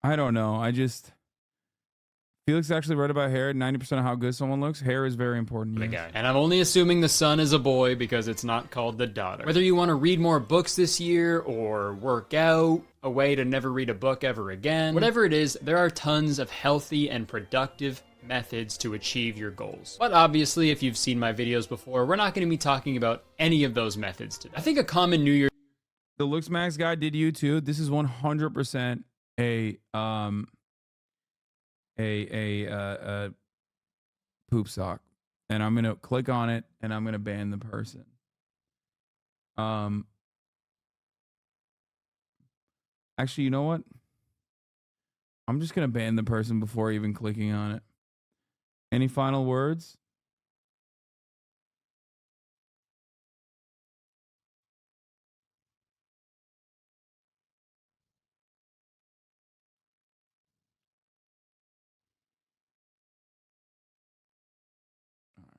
I don't know. Felix actually read about hair. 90% of how good someone looks. Hair is very important. The guy. And I'm only assuming the son is a boy because it's not called the daughter. Whether you want to read more books this year or work out, a way to never read a book ever again, whatever it is, there are tons of healthy and productive methods to achieve your goals. But obviously, if you've seen my videos before, we're not going to be talking about any of those methods today. I think a common New Year. The Looksmax guy did you too. This is 100% a poop sock, and I'm gonna click on it and I'm gonna ban the person. Actually, you know what? I'm just gonna ban the person before even clicking on it. Any final words?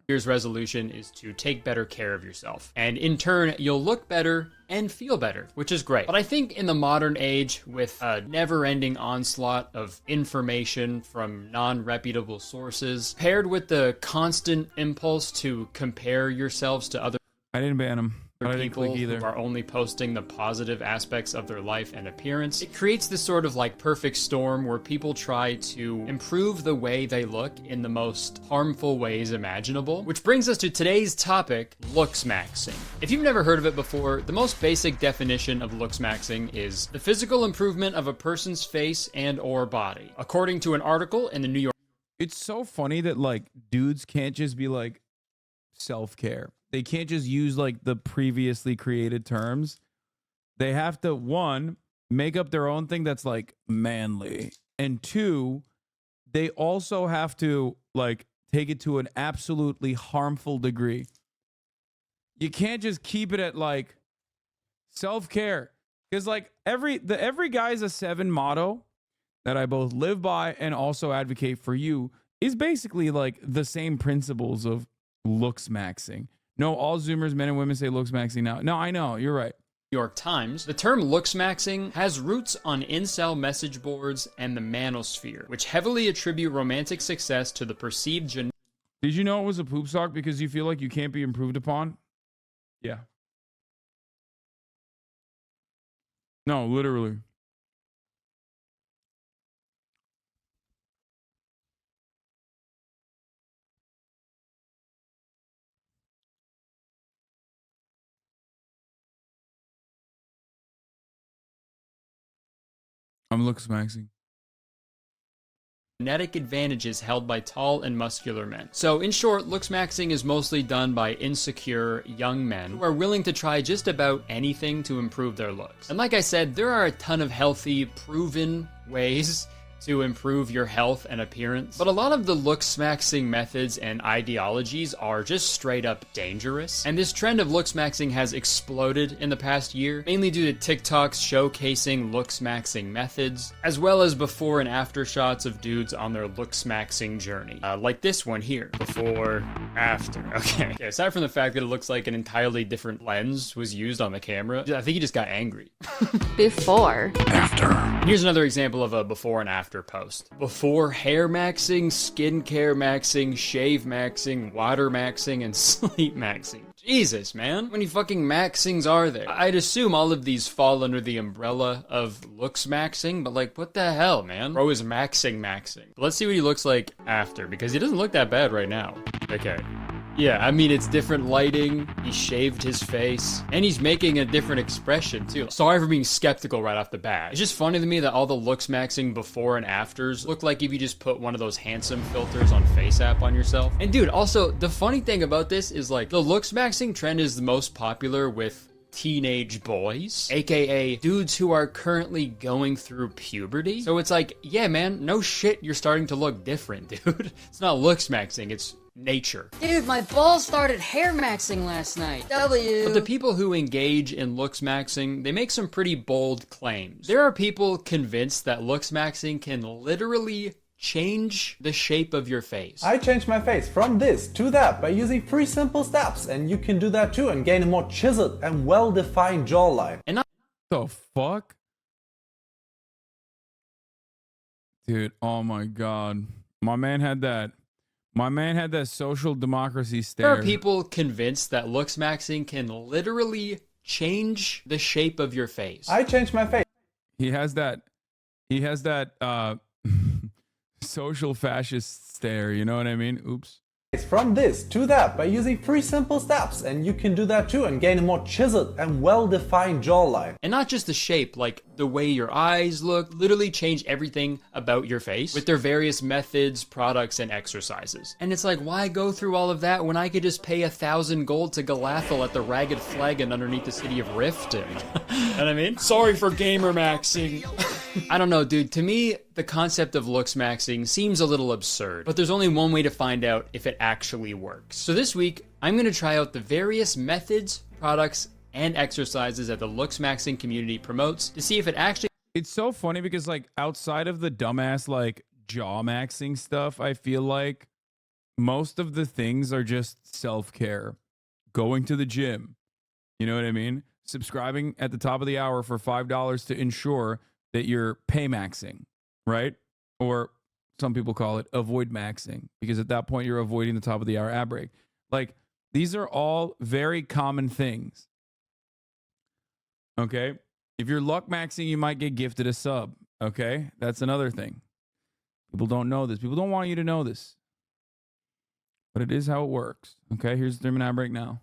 Year's resolution is to take better care of yourself. And in turn, you'll look better and feel better, which is great. But I think in the modern age, with a never-ending onslaught of information from non-reputable sources, paired with the constant impulse to compare yourselves to other I didn't ban him. people who are only posting the positive aspects of their life and appearance, it creates this sort of like perfect storm where people try to improve the way they look in the most harmful ways imaginable. Which brings us to today's topic, Looksmaxing. If you've never heard of it before, the most basic definition of Looksmaxing is the physical improvement of a person's face and or body. According to an article in the New York. It's so funny that like dudes can't just be like self-care. They can't just use like the previously created terms. They have to, one, make up their own thing that's like manly. And two, they also have to like take it to an absolutely harmful degree. You can't just keep it at like self-care. Because like every guy's a 7 motto that I both live by and also advocate for you is basically like the same principles of Looksmaxing. No, all Zoomers, men and women, say Looksmaxing now. No, I know. You're right. New York Times, the term Looksmaxing has roots on incel message boards and the manosphere, which heavily attribute romantic success to the perceived Did you know it was a poop sock because you feel like you can't be improved upon? Yeah. No, literally. I'm Looksmaxing. Genetic advantages held by tall and muscular men. So in short, Looksmaxing is mostly done by insecure young men who are willing to try just about anything to improve their looks. And like I said, there are a ton of healthy, proven ways to improve your health and appearance. But a lot of the Looksmaxing methods and ideologies are just straight up dangerous. And this trend of Looksmaxing has exploded in the past year, mainly due to TikToks showcasing Looksmaxing methods, as well as before and after shots of dudes on their Looksmaxing journey. Like this one here. Before, after. Okay. Aside from the fact that it looks like an entirely different lens was used on the camera, I think he just got angry. Before. After. And here's another example of a before and after post. Before hair maxing, skincare maxing, shave maxing, water maxing, and sleep maxing. Jesus, man. How many fucking maxings are there? I'd assume all of these fall under the umbrella of Looksmaxing, but like, what the hell, man? Bro is maxing. But let's see what he looks like after, because he doesn't look that bad right now. Okay. Yeah, I mean, it's different lighting, he shaved his face, and he's making a different expression, too. Sorry for being skeptical right off the bat. It's just funny to me that all the Looksmaxing before and afters look like if you just put one of those handsome filters on FaceApp on yourself. And dude, also, the funny thing about this is, like, the Looksmaxing trend is the most popular with teenage boys, aka dudes who are currently going through puberty. So it's like, yeah, man, no shit, you're starting to look different, dude. It's not Looksmaxing, it's nature. Dude, my balls started hair maxing last night. W. But the people who engage in Looksmaxing, they make some pretty bold claims. There are people convinced that Looksmaxing can literally change the shape of your face. I changed my face from this to that by using 3 simple steps, and you can do that too and gain a more chiseled and well-defined jawline. And not The fuck? Dude, oh my God. My man had that social democracy There stare. are people convinced that Looksmaxing can literally change the shape of your face. I changed my face He has that social fascist stare, you know what I mean? Oops. from this to that by using 3 simple steps, and you can do that too and gain a more chiseled and well-defined jawline. And not just the shape, like the way your eyes look, literally change everything about your face with their various methods, products, and exercises. And it's like, why go through all of that when I could just pay 1,000 gold to Galathal at the Ragged Flagon underneath the city of Riften? You know what I mean? Sorry for gamer maxing. I don't know, dude. To me, the concept of Looksmaxing seems a little absurd, but there's only one way to find out if it actually works. So this week, I'm going to try out the various methods, products, and exercises that the Looksmaxing community promotes to see if it actually... It's so funny because, like, outside of the dumbass, like, jaw maxing stuff, I feel like most of the things are just self-care. Going to the gym. You know what I mean? Subscribing at the top of the hour for $5 to ensure that you're pay maxing, right? Or some people call it avoid maxing, because at that point you're avoiding the top of the hour ad break. Like, these are all very common things. Okay? If you're luck maxing, you might get gifted a sub. Okay? That's another thing. People don't know this. People don't want you to know this. But it is how it works. Okay? Here's the ad break now.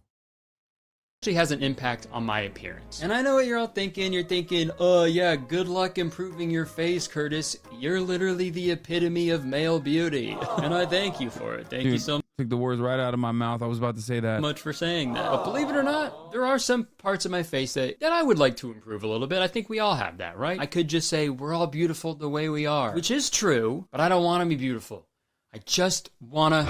Actually has an impact on my appearance. And I know what you're all thinking. You're thinking, oh yeah, good luck improving your face, Curtis. You're literally the epitome of male beauty. And I thank you for it. Thank you so Took the words right out of my mouth. I was about to say that. much for saying that. But believe it or not, there are some parts of my face that I would like to improve a little bit. I think we all have that, right? I could just say we're all beautiful the way we are, which is true, but I don't want to be beautiful. I just want to...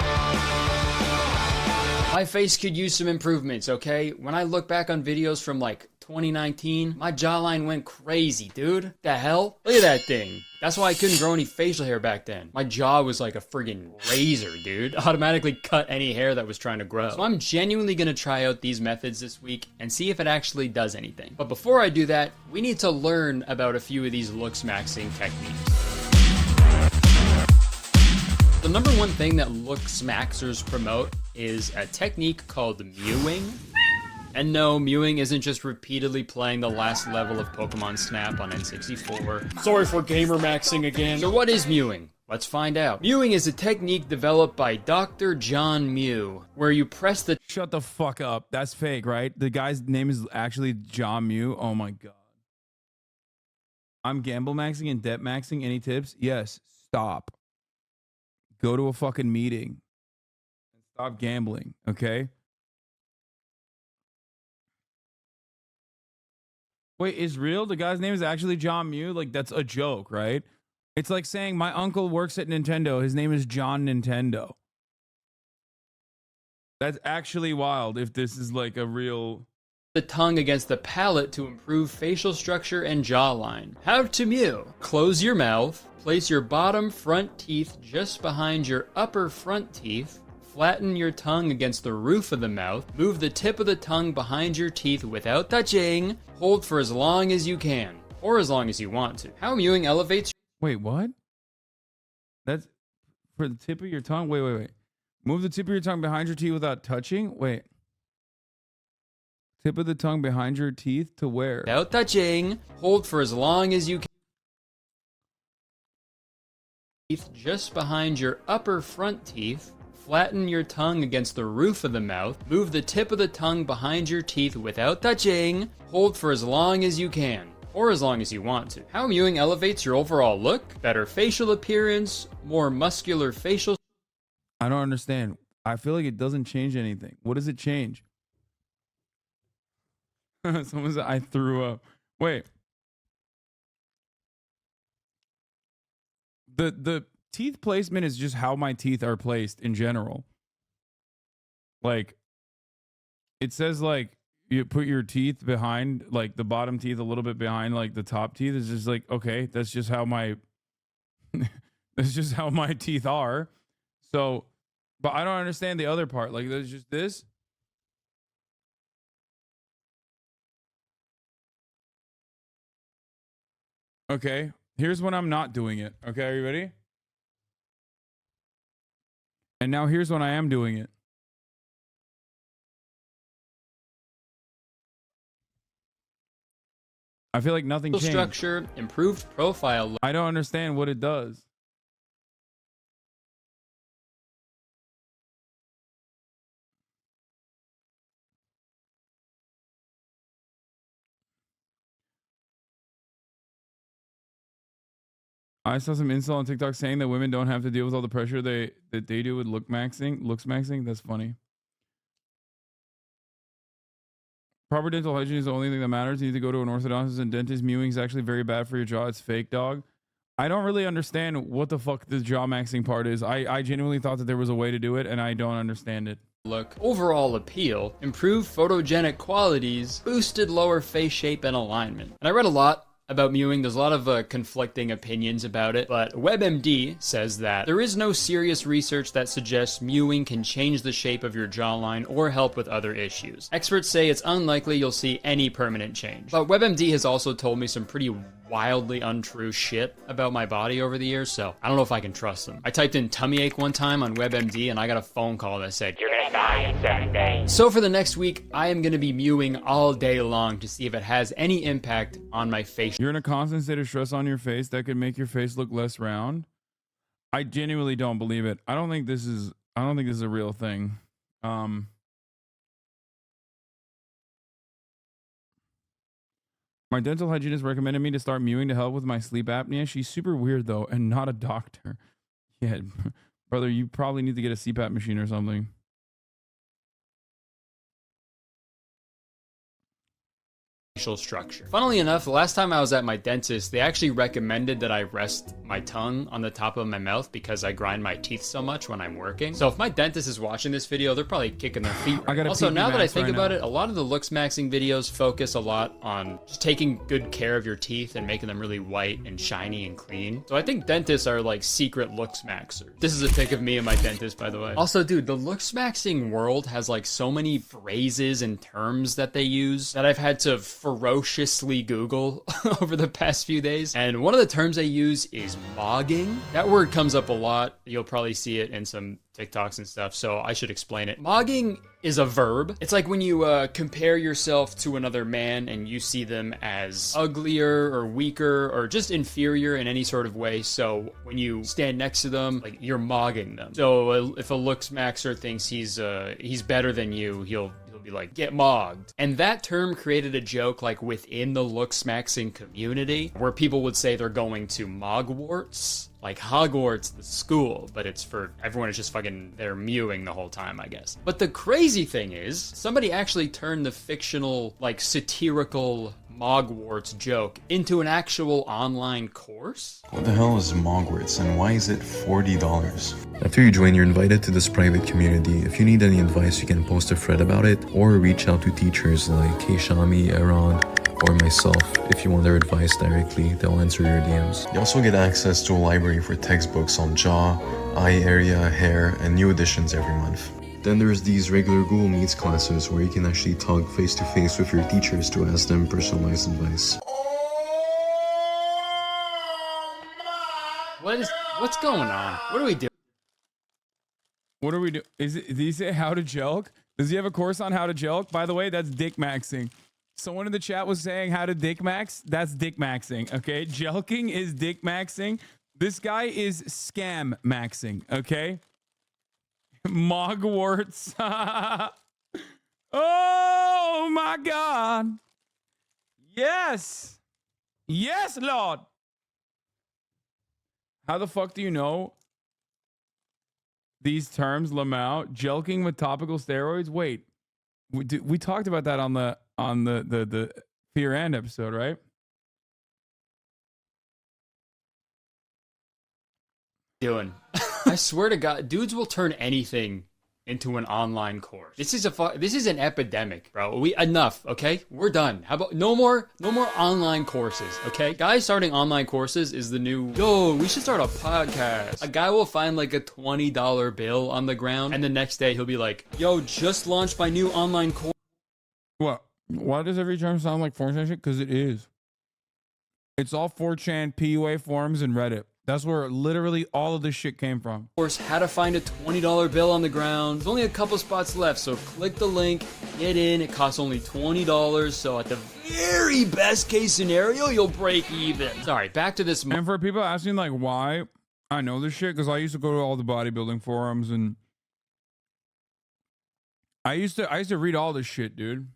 My face could use some improvements, okay? When I look back on videos from like 2019, my jawline went crazy, dude. The hell? Look at that thing. That's why I couldn't grow any facial hair back then. My jaw was like a friggin' razor, dude. Automatically cut any hair that was trying to grow. So I'm genuinely gonna try out these methods this week and see if it actually does anything. But before I do that, we need to learn about a few of these Looksmaxing techniques. The number one thing that Looksmaxers promote is a technique called mewing. And no, mewing isn't just repeatedly playing the last level of Pokemon Snap on N64. Sorry for gamer maxing again. So what is mewing? Let's find out. Mewing is a technique developed by Dr. John Mew, where you press the... Shut the fuck up. That's fake, right? The guy's name is actually John Mew. Oh my God. I'm gamble maxing and debt maxing. Any tips? Yes. Stop. Go to a fucking meeting. Stop gambling, okay? Wait, is real? The guy's name is actually John Mew? Like, that's a joke, right? It's like saying my uncle works at Nintendo. His name is John Nintendo. That's actually wild if this is like a real... The tongue against the palate to improve facial structure and jawline. How to mew. Close your mouth. Place your bottom front teeth just behind your upper front teeth. Flatten your tongue against the roof of the mouth. Move the tip of the tongue behind your teeth without touching. Hold for as long as you can, or as long as you want to. How mewing elevates... Wait, what? That's for the tip of your tongue? Wait. Move the tip of your tongue behind your teeth without touching? Wait. Tip of the tongue behind your teeth to where? Without touching. Hold for as long as you can. Just behind your upper front teeth. Flatten your tongue against the roof of the mouth. Move the tip of the tongue behind your teeth without touching. Hold for as long as you can, or as long as you want to. How mewing elevates your overall look, better facial appearance, more muscular facial... I don't understand. I feel like it doesn't change anything. What does it change? Someone said I threw up. Wait. The teeth placement is just how my teeth are placed in general. Like, it says like you put your teeth behind, like the bottom teeth a little bit behind like the top teeth. It's just like, okay, that's just how my that's just how my teeth are. So, but I don't understand the other part. Like, there's just this. Okay. Here's when I'm not doing it. Okay, are you ready? And now here's when I am doing it. I feel like nothing changed. Structure, improved profile. I don't understand what it does. I saw some insult on TikTok saying that women don't have to deal with all the pressure that they do with looksmaxing. That's funny. Proper dental hygiene is the only thing that matters. You need to go to an orthodontist and dentist. Mewing is actually very bad for your jaw. It's fake, dog. I don't really understand what the fuck the jaw maxing part is. I genuinely thought that there was a way to do it, and I don't understand it. Look, overall appeal, improved photogenic qualities, boosted lower face shape and alignment. And I read a lot about mewing. There's a lot of conflicting opinions about it, but WebMD says that there is no serious research that suggests mewing can change the shape of your jawline or help with other issues. Experts say it's unlikely you'll see any permanent change. But WebMD has also told me some pretty wildly untrue shit about my body over the years, so I don't know if I can trust them. I typed in tummy ache one time on WebMD and I got a phone call that said, "You're gonna die in 7 days." So for the next week, I am gonna be mewing all day long to see if it has any impact on my face. You're in a constant state of stress on your face that could make your face look less round. I genuinely don't believe it. I don't think this is a real thing. My dental hygienist recommended me to start mewing to help with my sleep apnea. She's super weird though, and not a doctor. Yeah, brother, you probably need to get a CPAP machine or something. Facial structure. Funnily enough, the last time I was at my dentist, they actually recommended that I rest my tongue on the top of my mouth because I grind my teeth so much when I'm working. So if my dentist is watching this video, they're probably kicking their feet. Right? Also, now that I think about it, a lot of the Looksmaxing videos focus a lot on just taking good care of your teeth and making them really white and shiny and clean. So I think dentists are like secret Looksmaxers. This is a pic of me and my dentist, by the way. Also, dude, the Looksmaxing world has like so many phrases and terms that they use that I've had to ferociously Google over the past few days. And one of the terms they use is mogging. That word comes up a lot. You'll probably see it in some TikToks and stuff, so I should explain it. Mogging is a verb. It's like when you compare yourself to another man and you see them as uglier or weaker or just inferior in any sort of way. So when you stand next to them, like you're mogging them. So if a Looksmaxer thinks he's better than you, he'll be like, get mogged. And that term created a joke like within the Looksmaxing community where people would say they're going to Mogwarts, like Hogwarts, the school, but it's for everyone is just fucking, they're mewing the whole time, I guess. But the crazy thing is, somebody actually turned the fictional, like satirical Mogwarts joke into an actual online course? What the hell is Mogwarts and why is it $40? After you join, you're invited to this private community. If you need any advice, you can post a thread about it or reach out to teachers like Keishami, Aaron, or myself. If you want their advice directly, they'll answer your DMs. You also get access to a library for textbooks on jaw, eye area, hair, and new editions every month. Then there's these regular Google Meets classes where you can actually talk face-to-face with your teachers to ask them personalized advice. What's going on? What are we doing? What are we doing? Did he say how to jelk? Does he have a course on how to jelk? By the way, that's dick maxing. Someone in the chat was saying how to dick max. That's dick maxing, okay? Jelking is dick maxing. This guy is scam maxing, okay? Mogwarts. Oh my God. Yes. Yes, Lord. How the fuck do you know these terms, Lamau? Jelking with topical steroids? Wait, we talked about that on the Fear and episode, right? Doing. I swear to God, dudes will turn anything into an online course. This is an epidemic, bro. Enough, okay? We're done. How about no more online courses, okay? Guys starting online courses is the new, yo, we should start a podcast. A guy will find like a $20 bill on the ground and the next day he'll be like, yo, just launched my new online course. What? Why does every term sound like foreign shit? Because it is. It's all 4chan, PUA forums, and Reddit. That's where literally all of this shit came from. Course, how to find a $20 bill on the ground. There's only a couple spots left, so click the link, get in. It costs only $20, so at the very best case scenario, you'll break even. Sorry, back to this. And for people asking like why I know this shit, because I used to go to all the bodybuilding forums and I used to read all this shit, dude.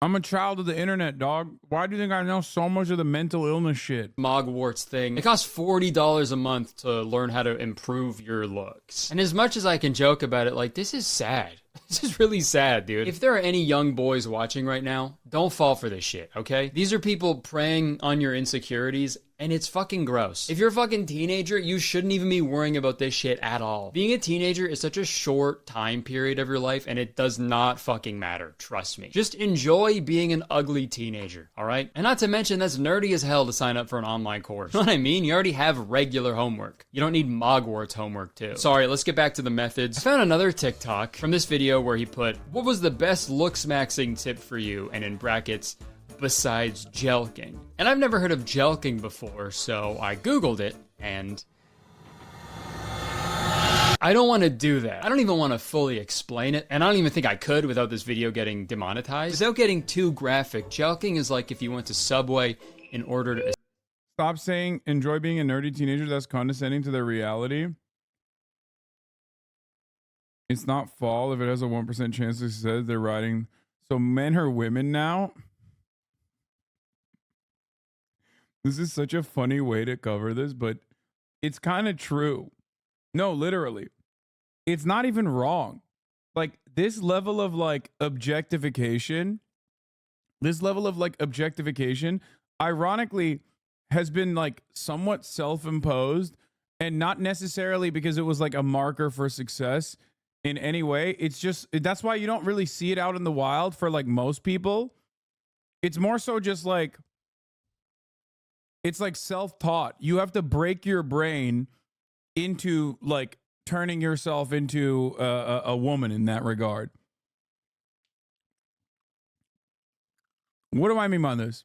I'm a child of the internet, dog. Why do you think I know so much of the mental illness shit? Mogwarts thing. It costs $40 a month to learn how to improve your looks. And as much as I can joke about it, like, this is sad. This is really sad, dude. If there are any young boys watching right now, don't fall for this shit, okay? These are people preying on your insecurities, and it's fucking gross. If you're a fucking teenager, you shouldn't even be worrying about this shit at all. Being a teenager is such a short time period of your life, and it does not fucking matter. Trust me. Just enjoy being an ugly teenager, all right? And not to mention, that's nerdy as hell to sign up for an online course. You know what I mean? You already have regular homework. You don't need Mogwarts homework, too. Sorry, let's get back to the methods. I found another TikTok from this video where he put, what was the best Looksmaxing tip for you? And in brackets, besides jelking. And I've never heard of jelking before, so I Googled it, and I don't want to do that. I don't even want to fully explain it, and I don't even think I could without this video getting demonetized. Without getting too graphic, jelking is like if you went to Subway in order to... Stop saying enjoy being a nerdy teenager. That's condescending to their reality. It's not fall if it has a 1% chance to success. They're riding. So men are women now. This is such a funny way to cover this, but it's kind of true. No, literally. It's not even wrong. Like this level of like objectification, ironically has been like somewhat self-imposed and not necessarily because it was like a marker for success in any way. It's just, that's why you don't really see it out in the wild for like most people. It's more so just like, it's like self-taught. You have to break your brain into like turning yourself into a woman in that regard. What do I mean by this?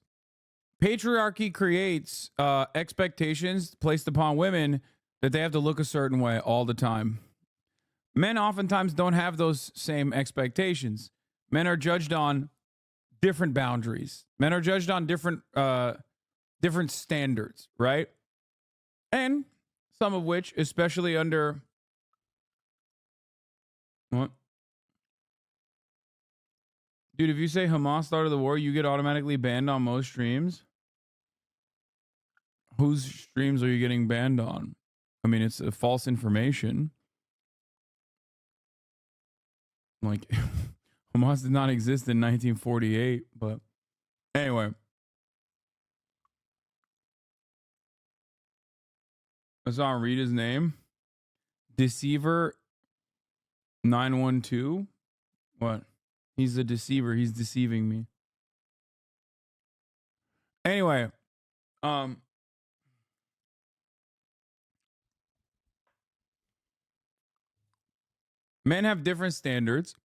Patriarchy creates expectations placed upon women that they have to look a certain way all the time. Men oftentimes don't have those same expectations. Men are judged on different boundaries. Men are judged on different standards, right? And some of which, especially under what? Dude, if you say Hamas started the war, you get automatically banned on most streams. Whose streams are you getting banned on? I mean, it's a false information. Like, Hamas did not exist in 1948, but anyway. I saw him read his name. Deceiver 912. What? He's a deceiver. He's deceiving me. Anyway, men have different standards,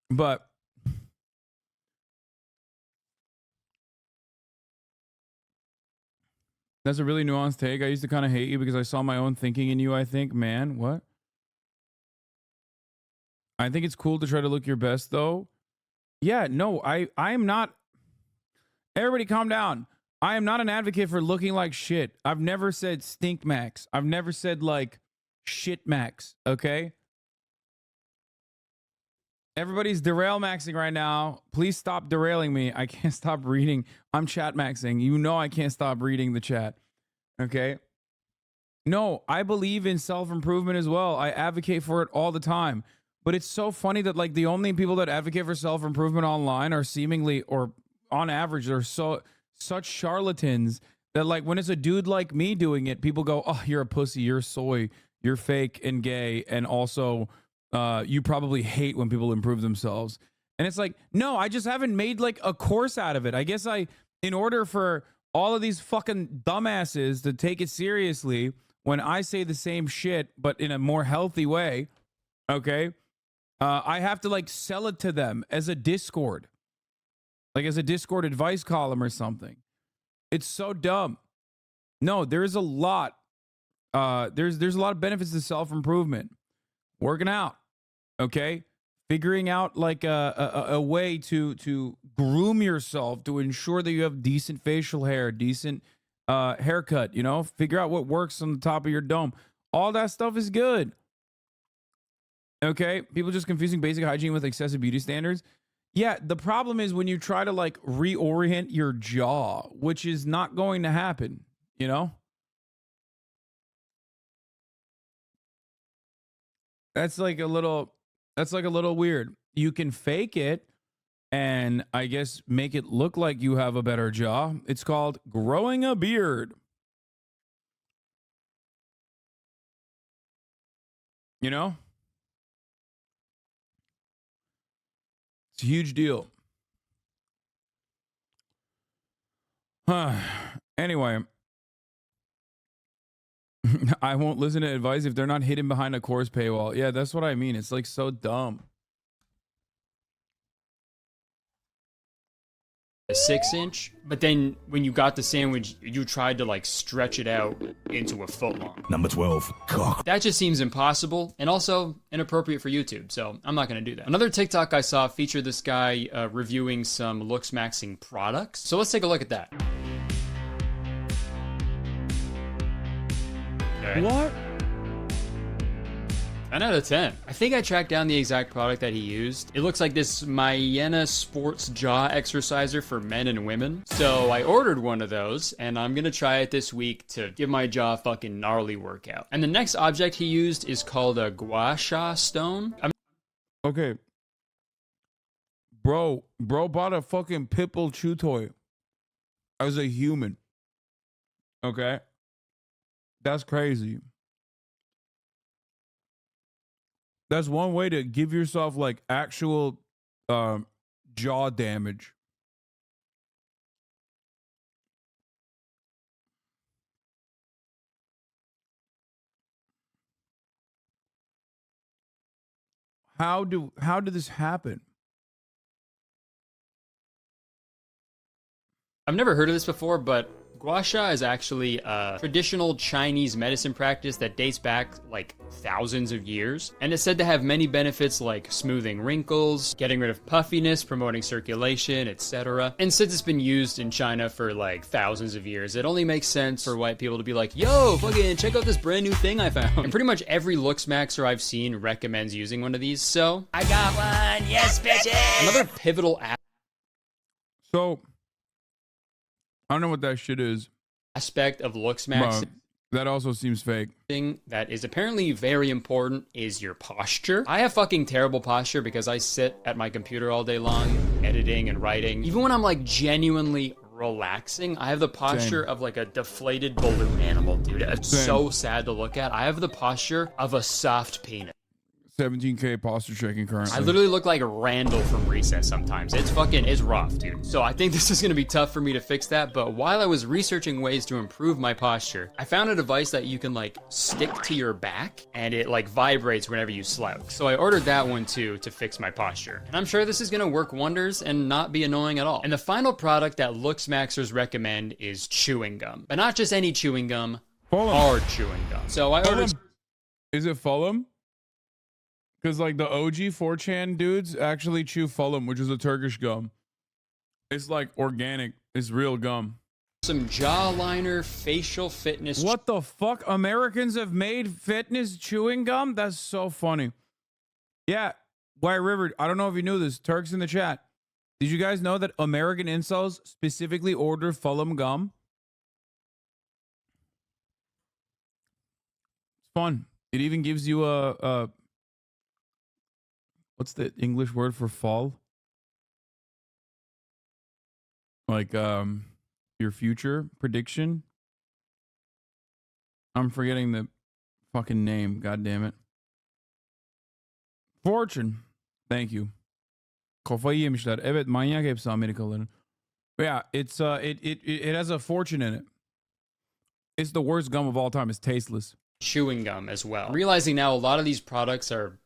but that's a really nuanced take. I used to kind of hate you because I saw my own thinking in you, I think. Man, what? I think it's cool to try to look your best, though. Yeah, no, I am not. Everybody calm down. I am not an advocate for looking like shit. I've never said stink max. I've never said, like, shit max, okay? Everybody's derail maxing right now. Please stop derailing me. I can't stop reading. I'm chat maxing. You know I can't stop reading the chat. Okay? No, I believe in self-improvement as well. I advocate for it all the time. But it's so funny that like the only people that advocate for self-improvement online are seemingly, or on average, they're such charlatans that like when it's a dude like me doing it, people go, oh, you're a pussy, you're soy, you're fake and gay, and also you probably hate when people improve themselves. And it's like, no, I just haven't made like a course out of it. I guess in order for all of these fucking dumbasses to take it seriously when I say the same shit, but in a more healthy way, okay, I have to like sell it to them as a Discord. like as a Discord advice column or something. It's so dumb. No, there's a lot. There's a lot of benefits to self-improvement. Working out, okay? Figuring out like a way to groom yourself to ensure that you have decent facial hair, decent haircut, you know? Figure out what works on the top of your dome. All that stuff is good. Okay? People just confusing basic hygiene with excessive beauty standards. Yeah, the problem is when you try to like reorient your jaw, which is not going to happen, you know? That's like a little weird. You can fake it and I guess make it look like you have a better jaw. It's called growing a beard. You know? It's a huge deal. Anyway, I won't listen to advice if they're not hidden behind a course paywall. Yeah, that's what I mean. It's like so dumb. A 6-inch, but then when you got the sandwich, you tried to like stretch it out into a foot long. Number 12, cock. That just seems impossible and also inappropriate for YouTube, so I'm not going to do that. Another TikTok I saw featured this guy reviewing some Looksmaxing products. So let's take a look at that. Okay. What? 10 out of 10. I think I tracked down the exact product that he used. It looks like this Myena Sports Jaw Exerciser for men and women. So I ordered one of those, and I'm gonna try it this week to give my jaw a fucking gnarly workout. And the next object he used is called a gua sha stone. Okay. Bro bought a fucking Pitbull chew toy as a human. Okay? That's crazy. That's one way to give yourself like actual jaw damage. How did this happen? I've never heard of this before, but gua sha is actually a traditional Chinese medicine practice that dates back like thousands of years. And it's said to have many benefits like smoothing wrinkles, getting rid of puffiness, promoting circulation, etc. And since it's been used in China for like thousands of years, it only makes sense for white people to be like, yo, fucking check out this brand new thing I found. And pretty much every Looksmaxer I've seen recommends using one of these, so I got one, yes bitches! Another pivotal So I don't know what that shit is. aspect of Looksmaxing That also seems fake. that is apparently very important is your posture. I have fucking terrible posture because I sit at my computer all day long, editing and writing. Even when I'm like genuinely relaxing, I have the posture of like a deflated balloon animal, dude. It's so sad to look at. I have the posture of a soft penis. 17K posture checking currently. I literally look like Randall from Recess sometimes. It's rough, dude. So I think this is gonna be tough for me to fix that, but while I was researching ways to improve my posture, I found a device that you can like stick to your back and it like vibrates whenever you slouch. So I ordered that one too to fix my posture. And I'm sure this is gonna work wonders and not be annoying at all. And the final product that Looksmaxers recommend is chewing gum. But not just any chewing gum, hard chewing gum. So I ordered... Is it Fulham? Because like the OG 4chan dudes actually chew Fulham, which is a Turkish gum. It's like organic. It's real gum. some jawliner facial fitness. What the fuck? Americans have made fitness chewing gum? That's so funny. Yeah, White River, I don't know if you knew this. Turks in the chat. Did you guys know that American incels specifically order Fulham gum? It's fun. It even gives you a what's the English word for fall? Like your future prediction. I'm forgetting the fucking name. God damn it. Fortune. Thank you. Kafayı yemişler. Evet, manyak hepsi Amerikalıların. Yeah, it's it has a fortune in it. It's the worst gum of all time. It's tasteless. Chewing gum as well. I'm realizing now a lot of these products are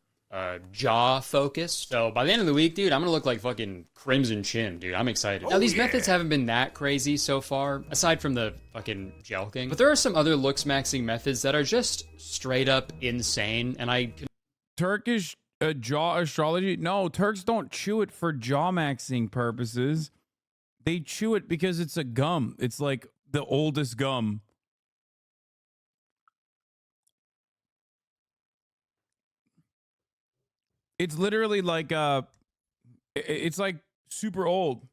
jaw focused. So by the end of the week, dude, I'm gonna look like fucking Crimson Chin, dude. I'm excited. Now, these methods haven't been that crazy so far, aside from the fucking jelking. But there are some other Looksmaxing methods that are just straight up insane, and I... Turkish jaw astrology? No, Turks don't chew it for jaw maxing purposes. They chew it because it's a gum. It's like the oldest gum. It's literally like it's like super old.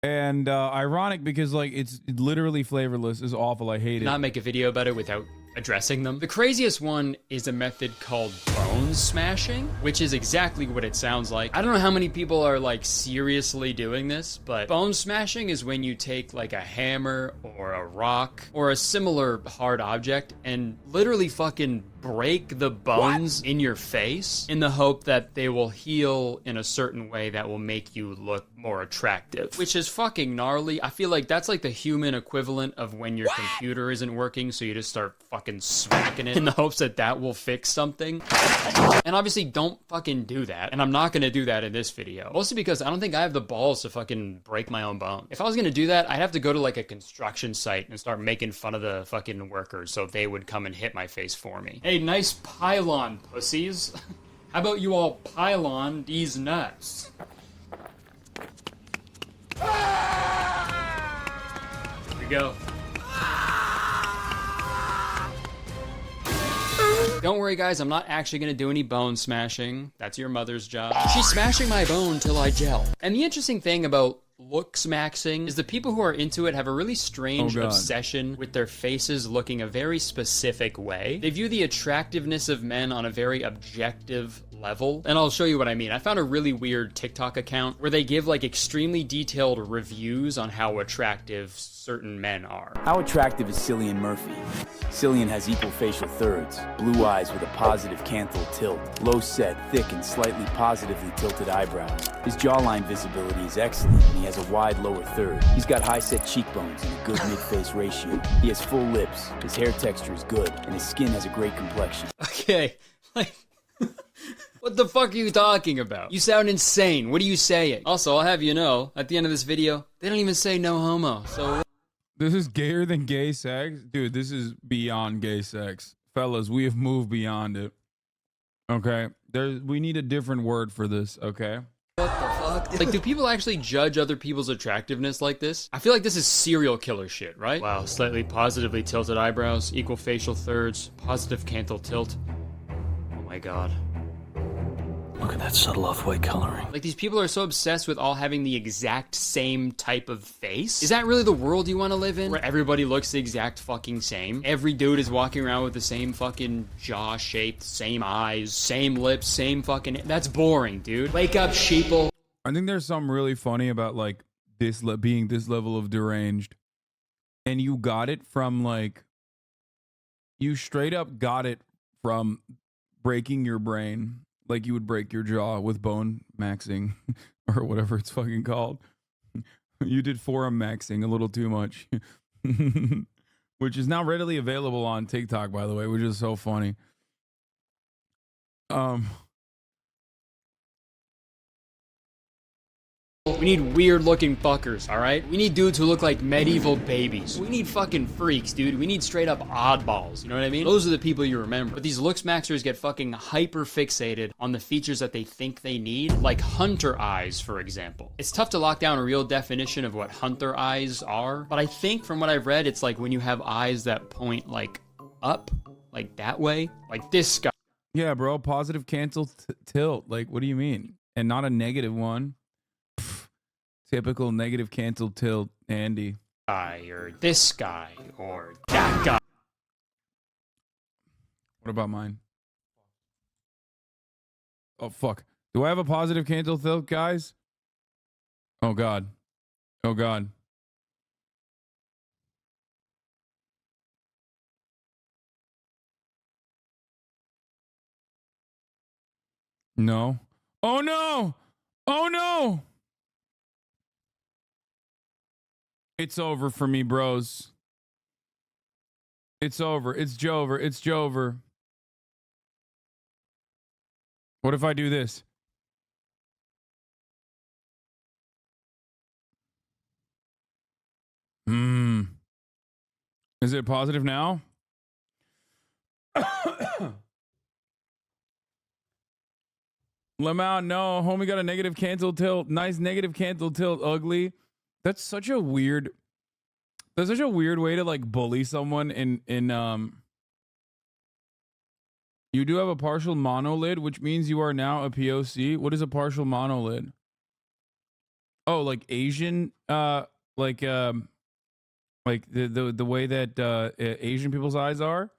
And ironic because like it's literally flavorless. It's awful. I hate it. Not make a video about it without addressing them. The craziest one is a method called bone smashing, which is exactly what it sounds like. I don't know how many people are like seriously doing this, but bone smashing is when you take like a hammer or a rock or a similar hard object and literally fucking break the bones in your face in the hope that they will heal in a certain way that will make you look more attractive, which is fucking gnarly. I feel like that's like the human equivalent of when your computer isn't working, so you just start fucking smacking it in the hopes that that will fix something. And obviously don't fucking do that, and I'm not gonna do that in this video, mostly because I don't think I have the balls to fucking break my own bone. If I was gonna do that, I'd have to go to like a construction site and start making fun of the fucking workers so they would come and hit my face for me. Hey, nice pylon, pussies. How about you all pylon these nuts? Here we go. Don't worry, guys, I'm not actually gonna do any bone smashing. That's your mother's job. She's smashing my bone till I gel. And the interesting thing about Looksmaxing is the people who are into it have a really strange obsession with their faces looking a very specific way. They view the attractiveness of men on a very objective level, and I'll show you what I mean. I found a really weird TikTok account where they give like extremely detailed reviews on how attractive certain men are. How attractive is Cillian Murphy? Cillian has equal facial thirds, blue eyes with a positive canthal tilt, low set, thick and slightly positively tilted eyebrows. His jawline visibility is excellent and he has a wide lower third. He's got high set cheekbones and a good mid-face ratio. He has full lips, his hair texture is good, and his skin has a great complexion. Okay, like... What the fuck are you talking about? You sound insane. What are you saying? Also, I'll have you know, at the end of this video, they don't even say no homo, so... This is gayer than gay sex? Dude, this is beyond gay sex. Fellas, we have moved beyond it. Okay? We need a different word for this, okay? What the fuck? Like, do people actually judge other people's attractiveness like this? I feel like this is serial killer shit, right? Wow, slightly positively tilted eyebrows, equal facial thirds, positive canthal tilt. Oh my god. Look at that subtle off-white coloring. Like, these people are so obsessed with all having the exact same type of face. Is that really the world you want to live in? Where everybody looks the exact fucking same? Every dude is walking around with the same fucking jaw shape, same eyes, same lips, same fucking... That's boring, dude. Wake up, sheeple. I think there's something really funny about, like, this being this level of deranged. And you got it from, like... You straight up got it from breaking your brain. Like you would break your jaw with bone maxing or whatever it's fucking called. You did forum maxing a little too much, which is now readily available on TikTok, by the way, which is so funny. We need weird looking fuckers, alright? We need dudes who look like medieval babies. We need fucking freaks, dude. We need straight up oddballs, you know what I mean? Those are the people you remember. But these Looksmaxers get fucking hyper fixated on the features that they think they need, like hunter eyes, for example. It's tough to lock down a real definition of what hunter eyes are, but I think from what I've read, it's like when you have eyes that point like up, like that way, like this guy. Yeah, bro, positive cancel tilt. Like, what do you mean? And not a negative one. Typical negative cancel tilt, Andy. Or this guy, or that guy. What about mine? Oh, fuck. Do I have a positive cancel tilt, guys? Oh, God. Oh, God. No. Oh, no. Oh, no. It's over for me, bros. It's over. It's Jover. It's Jover. What if I do this? Is it positive now? Lamau, no. Homie got a negative cancel tilt. Nice negative cancel tilt. Ugly. That's such a weird. That's such a weird way to like bully someone in. You do have a partial monolid, which means you are now a POC. What is a partial monolid? Oh, like Asian, like the way that Asian people's eyes are.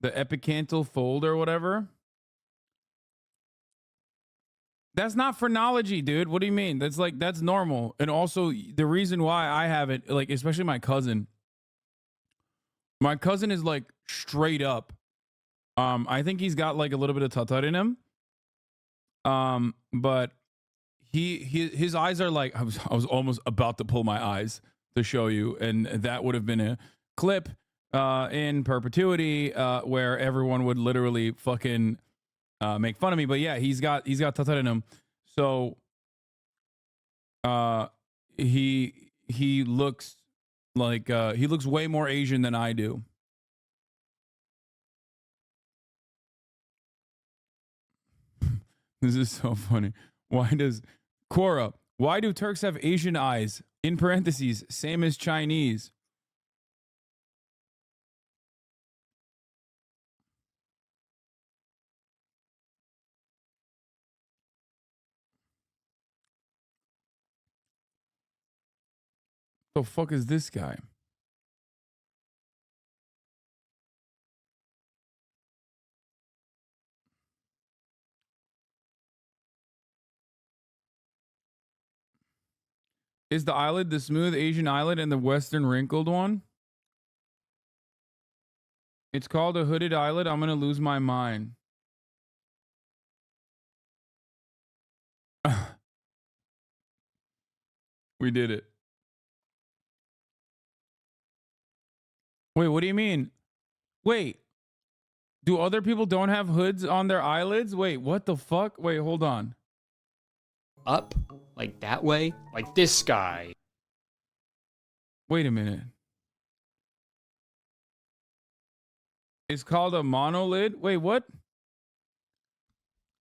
The epicanthal fold or whatever. That's not phrenology, dude. What do you mean? That's normal. And also the reason why I have it, like, especially my cousin. My cousin is like straight up. I think he's got like a little bit of tutut in him. But his eyes are like, I was almost about to pull my eyes to show you, and that would have been a clip in perpetuity where everyone would literally fucking make fun of me. But yeah, he's got tutut in him. So he looks like he looks way more Asian than I do. This is so funny. Why does Quora? Why do Turks have Asian eyes? In parentheses, same as Chinese. The fuck is this guy? Is the eyelid the smooth Asian eyelid and the Western wrinkled one? It's called a hooded eyelid. I'm gonna lose my mind. We did it. Wait, what do you mean? Wait, do other people don't have hoods on their eyelids? Wait, what the fuck? Wait, hold on. Up, like that way, like this guy. Wait a minute. It's called a monolid? Wait, what?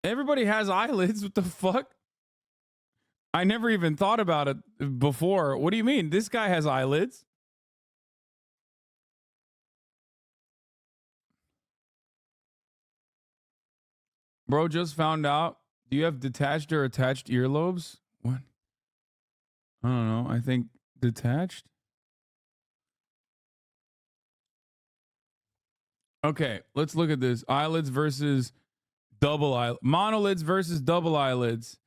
Everybody has eyelids. What the fuck? I never even thought about it before. What do you mean? This guy has eyelids. Bro just found out. Do you have detached or attached earlobes? What? I don't know. I think detached. Okay, let's look at this. Eyelids versus double eyelid. Monolids versus double eyelids.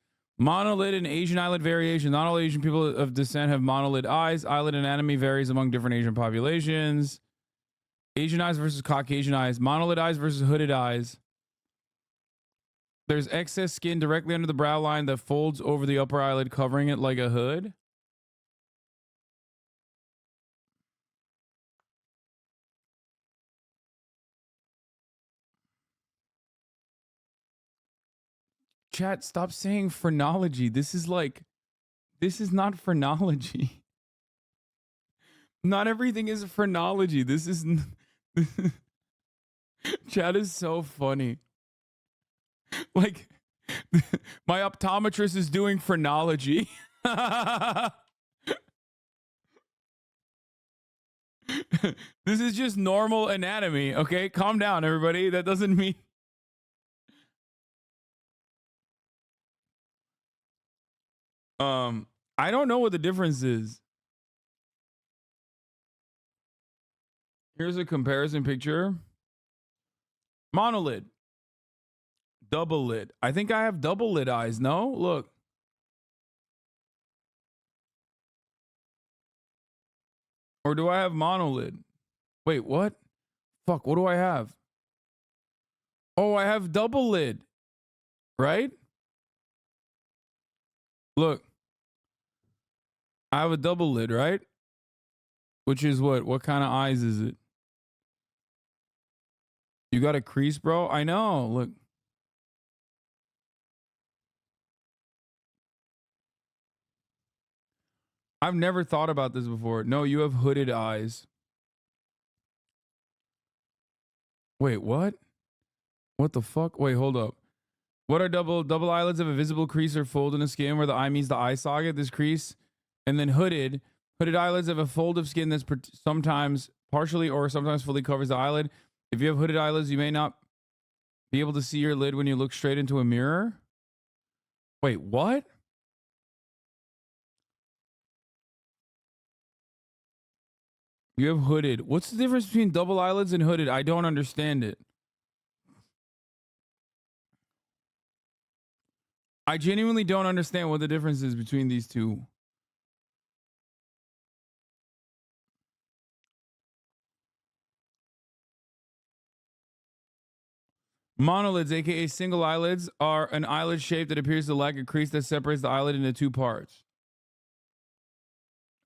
Monolid and Asian eyelid variation. Not all Asian people of descent have monolid eyes. Eyelid anatomy varies among different Asian populations. Asian eyes versus Caucasian eyes. Monolid eyes versus hooded eyes. There's excess skin directly under the brow line that folds over the upper eyelid, covering it like a hood. Chat, stop saying phrenology. This is not phrenology. Not everything is phrenology. This is... Chat is so funny. Like, my optometrist is doing phrenology. This is just normal anatomy, okay? Calm down, everybody. That doesn't mean... I don't know what the difference is. Here's a comparison picture. Monolid. Double lid. I think I have double lid eyes. No? Look. Or do I have monolid? Wait, what? Fuck, what do I have? Oh, I have double lid. Right? Look. I have a double lid, right? Which is what? What kind of eyes is it? You got a crease, bro? I know. Look. I've never thought about this before. No, you have hooded eyes. Wait, what? What the fuck? Wait, hold up. What are double eyelids of a visible crease or fold in the skin where the eye meets the eye socket? This crease, and then hooded eyelids of a fold of skin that's sometimes partially or sometimes fully covers the eyelid. If you have hooded eyelids, you may not be able to see your lid when you look straight into a mirror. Wait, what? You have hooded. What's the difference between double eyelids and hooded? I don't understand it. I genuinely don't understand what the difference is between these two. Monolids, aka single eyelids, are an eyelid shape that appears to lack a crease that separates the eyelid into two parts.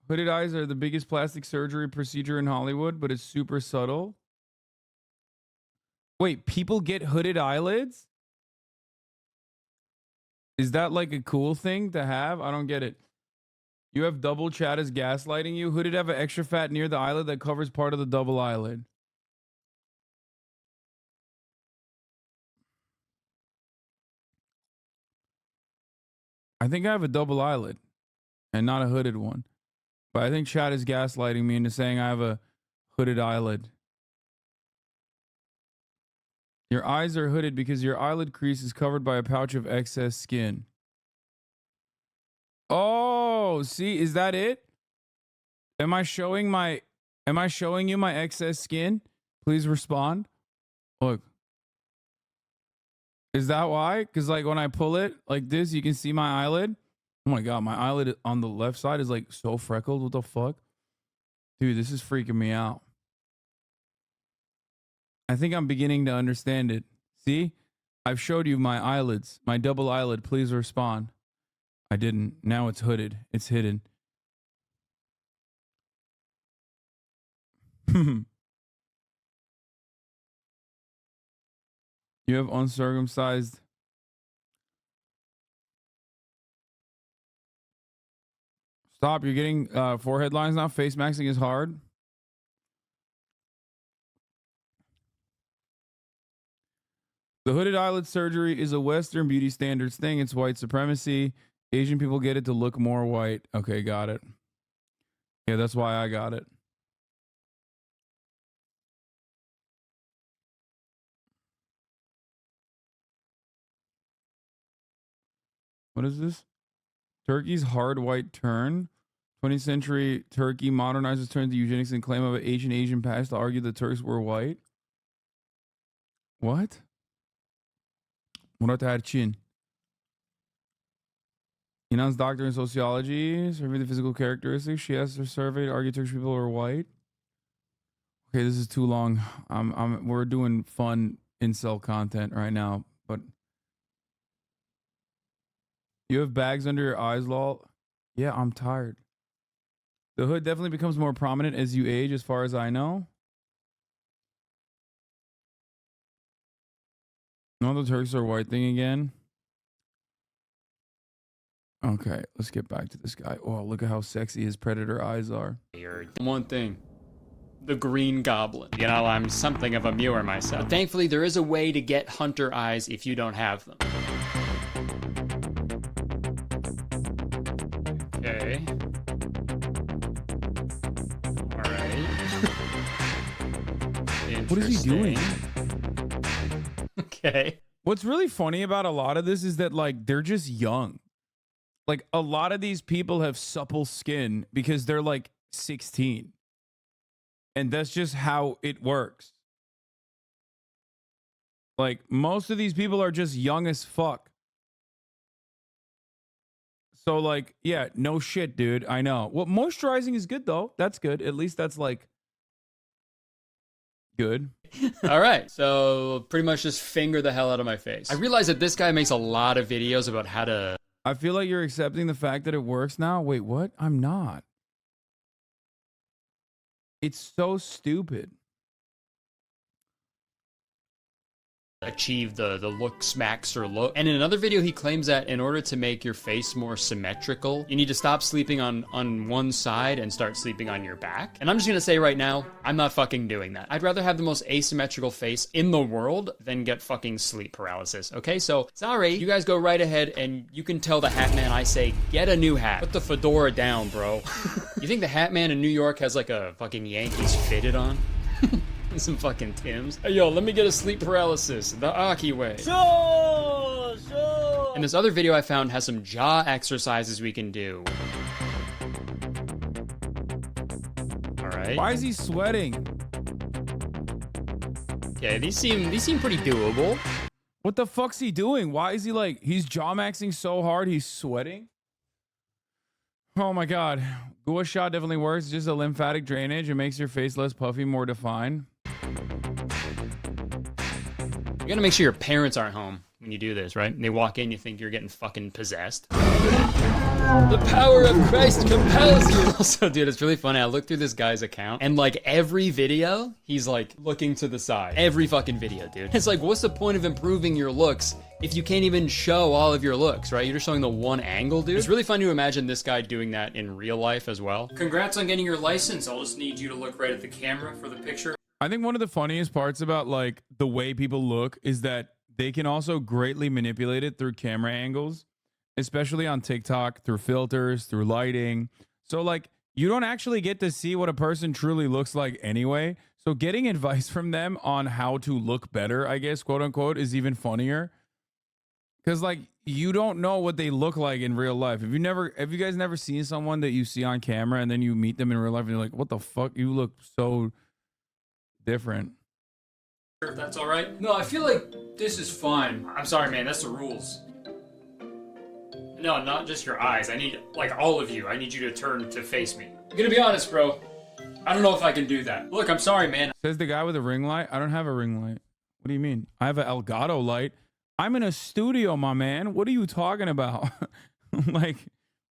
Hooded eyes are the biggest plastic surgery procedure in Hollywood, but it's super subtle. Wait, people get hooded eyelids? Is that like a cool thing to have? I don't get it. You have double. Chat is gaslighting you. Hooded have an extra fat near the eyelid that covers part of the double eyelid. I think I have a double eyelid and not a hooded one. But I think chat is gaslighting me into saying I have a hooded eyelid. Your eyes are hooded because your eyelid crease is covered by a pouch of excess skin. Oh, see, is that it? Am I showing you my excess skin? Please respond. Look. Is that why? Because like when I pull it like this, you can see my eyelid. Oh my God, my eyelid on the left side is like so freckled. What the fuck? Dude, this is freaking me out. I think I'm beginning to understand it. See? I've showed you my eyelids, my double eyelid. Please respond. I didn't. Now it's hooded. It's hidden. You have uncircumcised. Stop. You're getting forehead lines now. Face maxing is hard. The hooded eyelid surgery is a Western beauty standards thing. It's white supremacy. Asian people get it to look more white. Okay, got it. Yeah, that's why I got it. What is this? Turkey's hard white turn. 20th century Turkey modernizes turn to eugenics and claim of an Asian past to argue the Turks were white. What? Murat Erçin. Inan's doctor in sociology, surveyed the physical characteristics. She asked her survey to argue Turkish people are white. Okay, this is too long. We're doing fun incel content right now, but you have bags under your eyes, lol. Yeah, I'm tired. The hood definitely becomes more prominent as you age, as far as I know. No, the Turks are white thing again. Okay, let's get back to this guy. Oh, look at how sexy his predator eyes are. One thing. The Green Goblin. You know, I'm something of a viewer myself. But thankfully, there is a way to get hunter eyes if you don't have them. Okay. Alright. What is he doing? Okay. What's really funny about a lot of this is that, like, they're just young. Like, a lot of these people have supple skin because they're, like, 16. And that's just how it works. Like, most of these people are just young as fuck. So, like, yeah, no shit, dude. I know. Well, moisturizing is good, though. That's good. At least that's, like, good. All right. So, pretty much just finger the hell out of my face. I realize that this guy makes a lot of videos about how to... I feel like you're accepting the fact that it works now. Wait, what? I'm not. It's so stupid. achieve the Looksmaxer look. And in another video, he claims that in order to make your face more symmetrical, you need to stop sleeping on one side and start sleeping on your back. And I'm just gonna say right now, I'm not fucking doing that. I'd rather have the most asymmetrical face in the world than get fucking sleep paralysis. Okay, so sorry, you guys go right ahead and you can tell the hat man I say, get a new hat. Put the fedora down, bro. You think the hat man in New York has like a fucking Yankees fitted on? Some fucking Timbs. Hey, yo, let me get a sleep paralysis the Aki way. Sure. And this other video I found has some jaw exercises we can do. All right. Why is he sweating? Yeah, these seem pretty doable. What the fuck's he doing? Why is he like, he's jaw maxing so hard he's sweating? Oh my god. Gua Sha definitely works. It's just a lymphatic drainage. It makes your face less puffy, more defined. You gotta make sure your parents aren't home when you do this, right? And they walk in, you think you're getting fucking possessed. The power of Christ compels you. Also, dude, it's really funny. I looked through this guy's account, and like every video, he's like looking to the side. Every fucking video, dude. It's like, what's the point of improving your looks if you can't even show all of your looks, right? You're just showing the one angle, dude. It's really fun to imagine this guy doing that in real life as well. Congrats on getting your license. I'll just need you to look right at the camera for the picture. I think one of the funniest parts about like the way people look is that they can also greatly manipulate it through camera angles, especially on TikTok, through filters, through lighting. So like you don't actually get to see what a person truly looks like anyway. So getting advice from them on how to look better, I guess, quote unquote, is even funnier. Cause like you don't know what they look like in real life. Have you guys never seen someone that you see on camera and then you meet them in real life and you're like, what the fuck? You look so different. If that's all right. No, I feel like this is fine. I'm sorry, man. That's the rules. No, not just your eyes. I need, like, all of you. I need you to turn to face me. I'm gonna be honest, bro. I don't know if I can do that. Look, I'm sorry, man. Says the guy with a ring light. I don't have a ring light. What do you mean? I have an Elgato light. I'm in a studio, my man. What are you talking about? Like,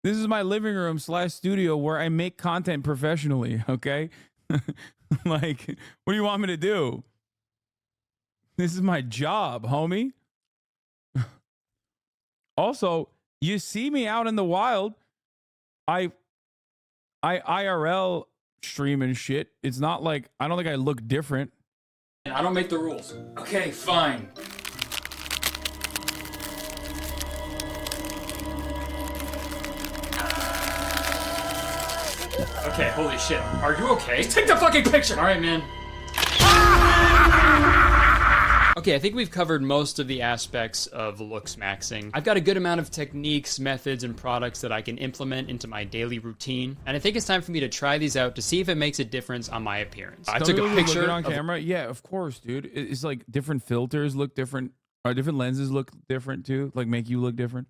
this is my living room / studio where I make content professionally, okay? Like, what do you want me to do? This is my job, homie. Also, you see me out in the wild. I IRL stream and shit. It's not like, I don't think I look different. And I don't make the rules. Okay, fine. Okay, holy shit. Are you okay? Take the fucking picture! Alright, man. Okay, I think we've covered most of the aspects of Looksmaxing. I've got a good amount of techniques, methods, and products that I can implement into my daily routine. And I think it's time for me to try these out to see if it makes a difference on my appearance. I took a picture on camera. Yeah, of course, dude. It's like different filters look different, or different lenses look different too, like make you look different.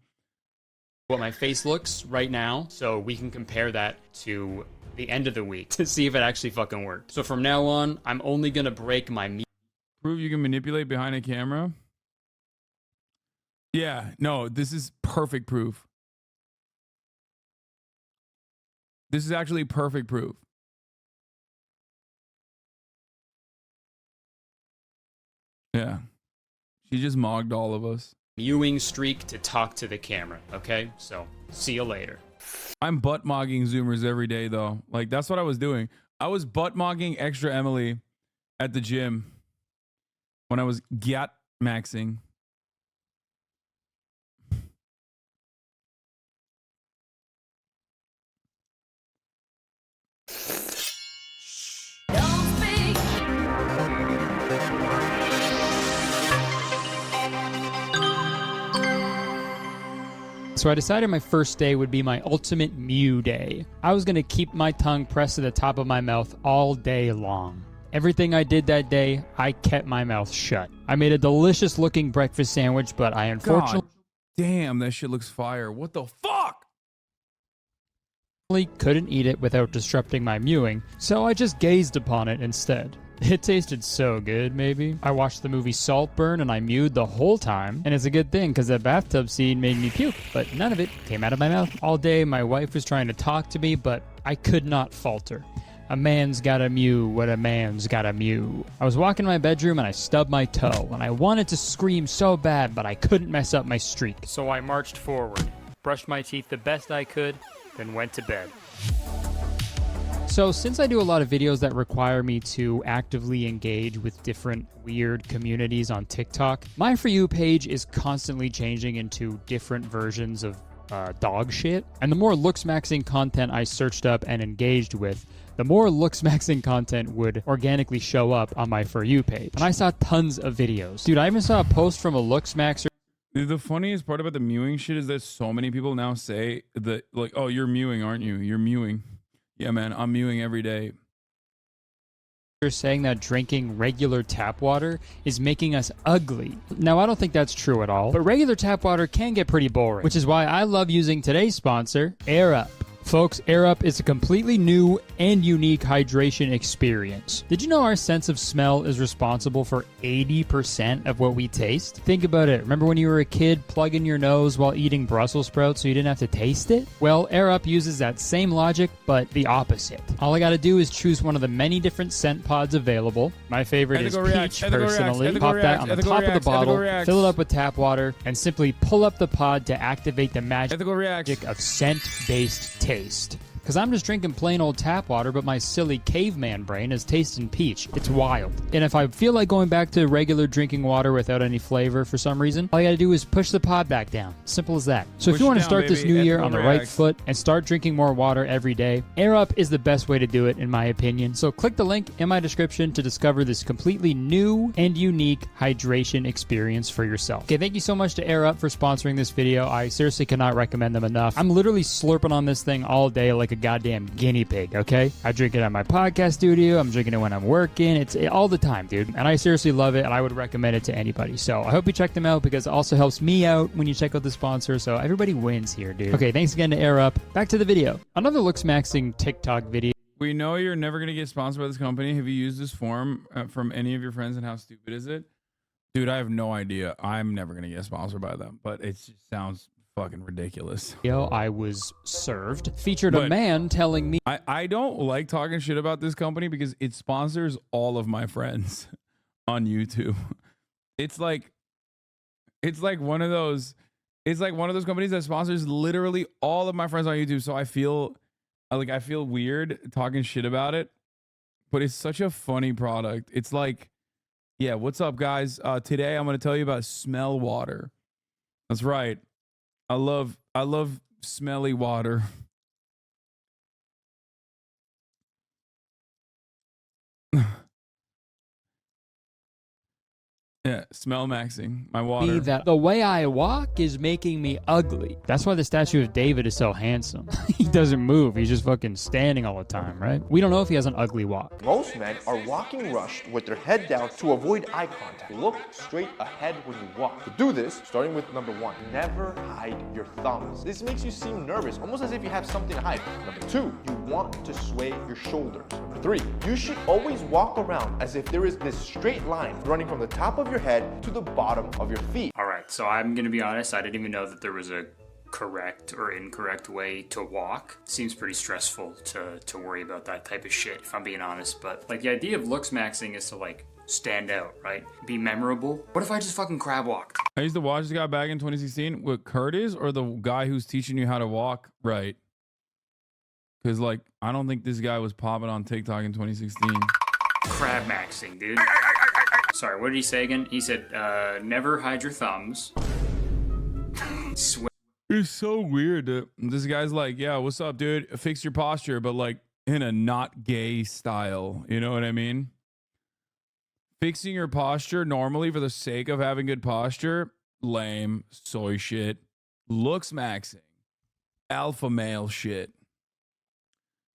What my face looks right now, so we can compare that to the end of the week to see if it actually fucking worked. So from now on, I'm only gonna break my Prove you can manipulate behind a camera. Yeah, no, this is perfect proof. This is actually perfect proof. Yeah. She just mogged all of us. mewing streak to talk to the camera, okay? So, see you later. I'm butt mogging Zoomers every day, though. Like, that's what I was doing. I was butt mogging Extra Emily at the gym when I was gyat maxing. So I decided my first day would be my ultimate mew day. I was going to keep my tongue pressed to the top of my mouth all day long. Everything I did that day, I kept my mouth shut. I made a delicious looking breakfast sandwich, but I unfortunately... Damn, that shit looks fire. What the fuck? Couldn't eat it without disrupting my mewing, so I just gazed upon it instead. It tasted so good, maybe. I watched the movie Saltburn and I mewed the whole time. And it's a good thing because that bathtub scene made me puke, but none of it came out of my mouth. All day, my wife was trying to talk to me, but I could not falter. A man's gotta mew what a man's gotta mew. I was walking in my bedroom and I stubbed my toe, and I wanted to scream so bad, but I couldn't mess up my streak. So I marched forward, brushed my teeth the best I could, then went to bed. So since I do a lot of videos that require me to actively engage with different weird communities on TikTok, my For You page is constantly changing into different versions of dog shit. And the more Looksmaxing content I searched up and engaged with, the more Looksmaxing content would organically show up on my For You page. And I saw tons of videos. Dude, I even saw a post from a Looksmaxer. Dude, the funniest part about the mewing shit is that so many people now say that, like, oh, you're mewing, aren't you? You're mewing. Yeah, man, I'm mewing every day. Saying that drinking regular tap water is making us ugly. Now, I don't think that's true at all, but regular tap water can get pretty boring, which is why I love using today's sponsor, Air Up. Folks, Air Up is a completely new and unique hydration experience. Did you know our sense of smell is responsible for 80% of what we taste? Think about it. Remember when you were a kid plugging your nose while eating Brussels sprouts so you didn't have to taste it? Well, Air Up uses that same logic, but the opposite. All I gotta do is choose one of the many different scent pods available. My favorite is peach, personally. Pop that on the top of the bottle, fill it up with tap water, and simply pull up the pod to activate the magic of scent-based taste. Because I'm just drinking plain old tap water, but my silly caveman brain is tasting peach. It's wild. And if I feel like going back to regular drinking water without any flavor for some reason, all you gotta do is push the pod back down. Simple as that. So if you want to start this new year on the right foot and start drinking more water every day, Air Up is the best way to do it, in my opinion. So click the link in my description to discover this completely new and unique hydration experience for yourself. Okay, thank you so much to Air Up for sponsoring this video. I seriously cannot recommend them enough. I'm literally slurping on this thing all day like a goddamn guinea pig, okay? I drink it at my podcast studio. I'm drinking it when I'm working. It's all the time, dude. And I seriously love it, and I would recommend it to anybody. So I hope you check them out because it also helps me out when you check out the sponsor. So everybody wins here, dude. Okay, thanks again to Air Up. Back to the video. Another Looksmaxing TikTok video. We know you're never going to get sponsored by this company. Have you used this form from any of your friends, and how stupid is it? Dude, I have no idea. I'm never going to get sponsored by them, but it just sounds fucking ridiculous. I was served featured a man telling me I don't like talking shit about this company because it sponsors all of my friends on YouTube. It's like one of those companies that sponsors literally all of my friends on YouTube. So I feel weird talking shit about it, but it's such a funny product. It's like, yeah, what's up, guys? Today I'm going to tell you about smell water. That's right. I love smelly water. Yeah, smell maxing my water. That the way I walk is making me ugly. That's why the statue of David is so handsome. He doesn't move. He's just fucking standing all the time, right? We don't know if he has an ugly walk. Most men are walking rushed with their head down to avoid eye contact. Look straight ahead when you walk. To do this, starting with number 1, never hide your thumbs. This makes you seem nervous, almost as if you have something to hide. Number 2, you want to sway your shoulders. Number 3, you should always walk around as if there is this straight line running from the top of your head to the bottom of your feet. All right, so I'm gonna be honest, I didn't even know that there was a correct or incorrect way to walk. Seems pretty stressful to worry about that type of shit, if I'm being honest. But like the idea of Looksmaxing is to like stand out, right? Be memorable. What if I just fucking crab walk? I used to watch this guy back in 2016 with Curtis, or the guy who's teaching you how to walk right. Because like I don't think this guy was popping on TikTok in 2016. Crab maxing, dude. Sorry, what did he say again? He said, never hide your thumbs. It's so weird that this guy's like, yeah, what's up, dude? Fix your posture, but like in a not gay style. You know what I mean? Fixing your posture normally for the sake of having good posture, lame, soy shit. Looksmaxing, alpha male shit.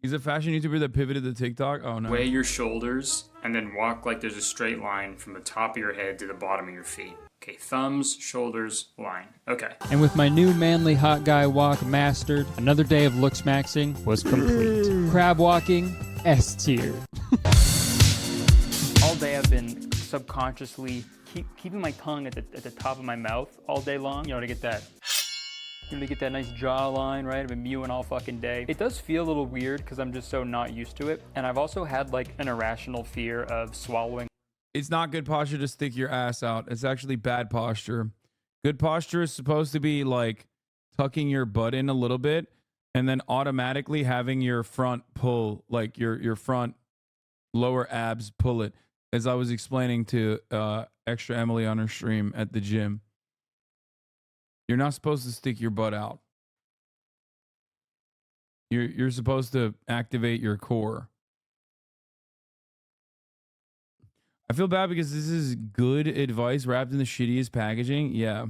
He's a fashion YouTuber that pivoted to TikTok. Oh no. Weigh your shoulders and then walk like there's a straight line from the top of your head to the bottom of your feet. Okay, thumbs, shoulders, line. Okay. And with my new manly hot guy walk mastered, another day of Looksmaxing was complete. Crab walking, S tier. All day I've been subconsciously keeping my tongue at the top of my mouth all day long, you know, to get that You know, to get that nice jawline, right? I've been mewing all fucking day. It does feel a little weird because I'm just so not used to it. And I've also had like an irrational fear of swallowing. It's not good posture to stick your ass out. It's actually bad posture. Good posture is supposed to be like tucking your butt in a little bit and then automatically having your front pull, like your front lower abs pull it, as I was explaining to Extra Emily on her stream at the gym. You're not supposed to stick your butt out. You're supposed to activate your core. I feel bad because this is good advice wrapped in the shittiest packaging. Yeah.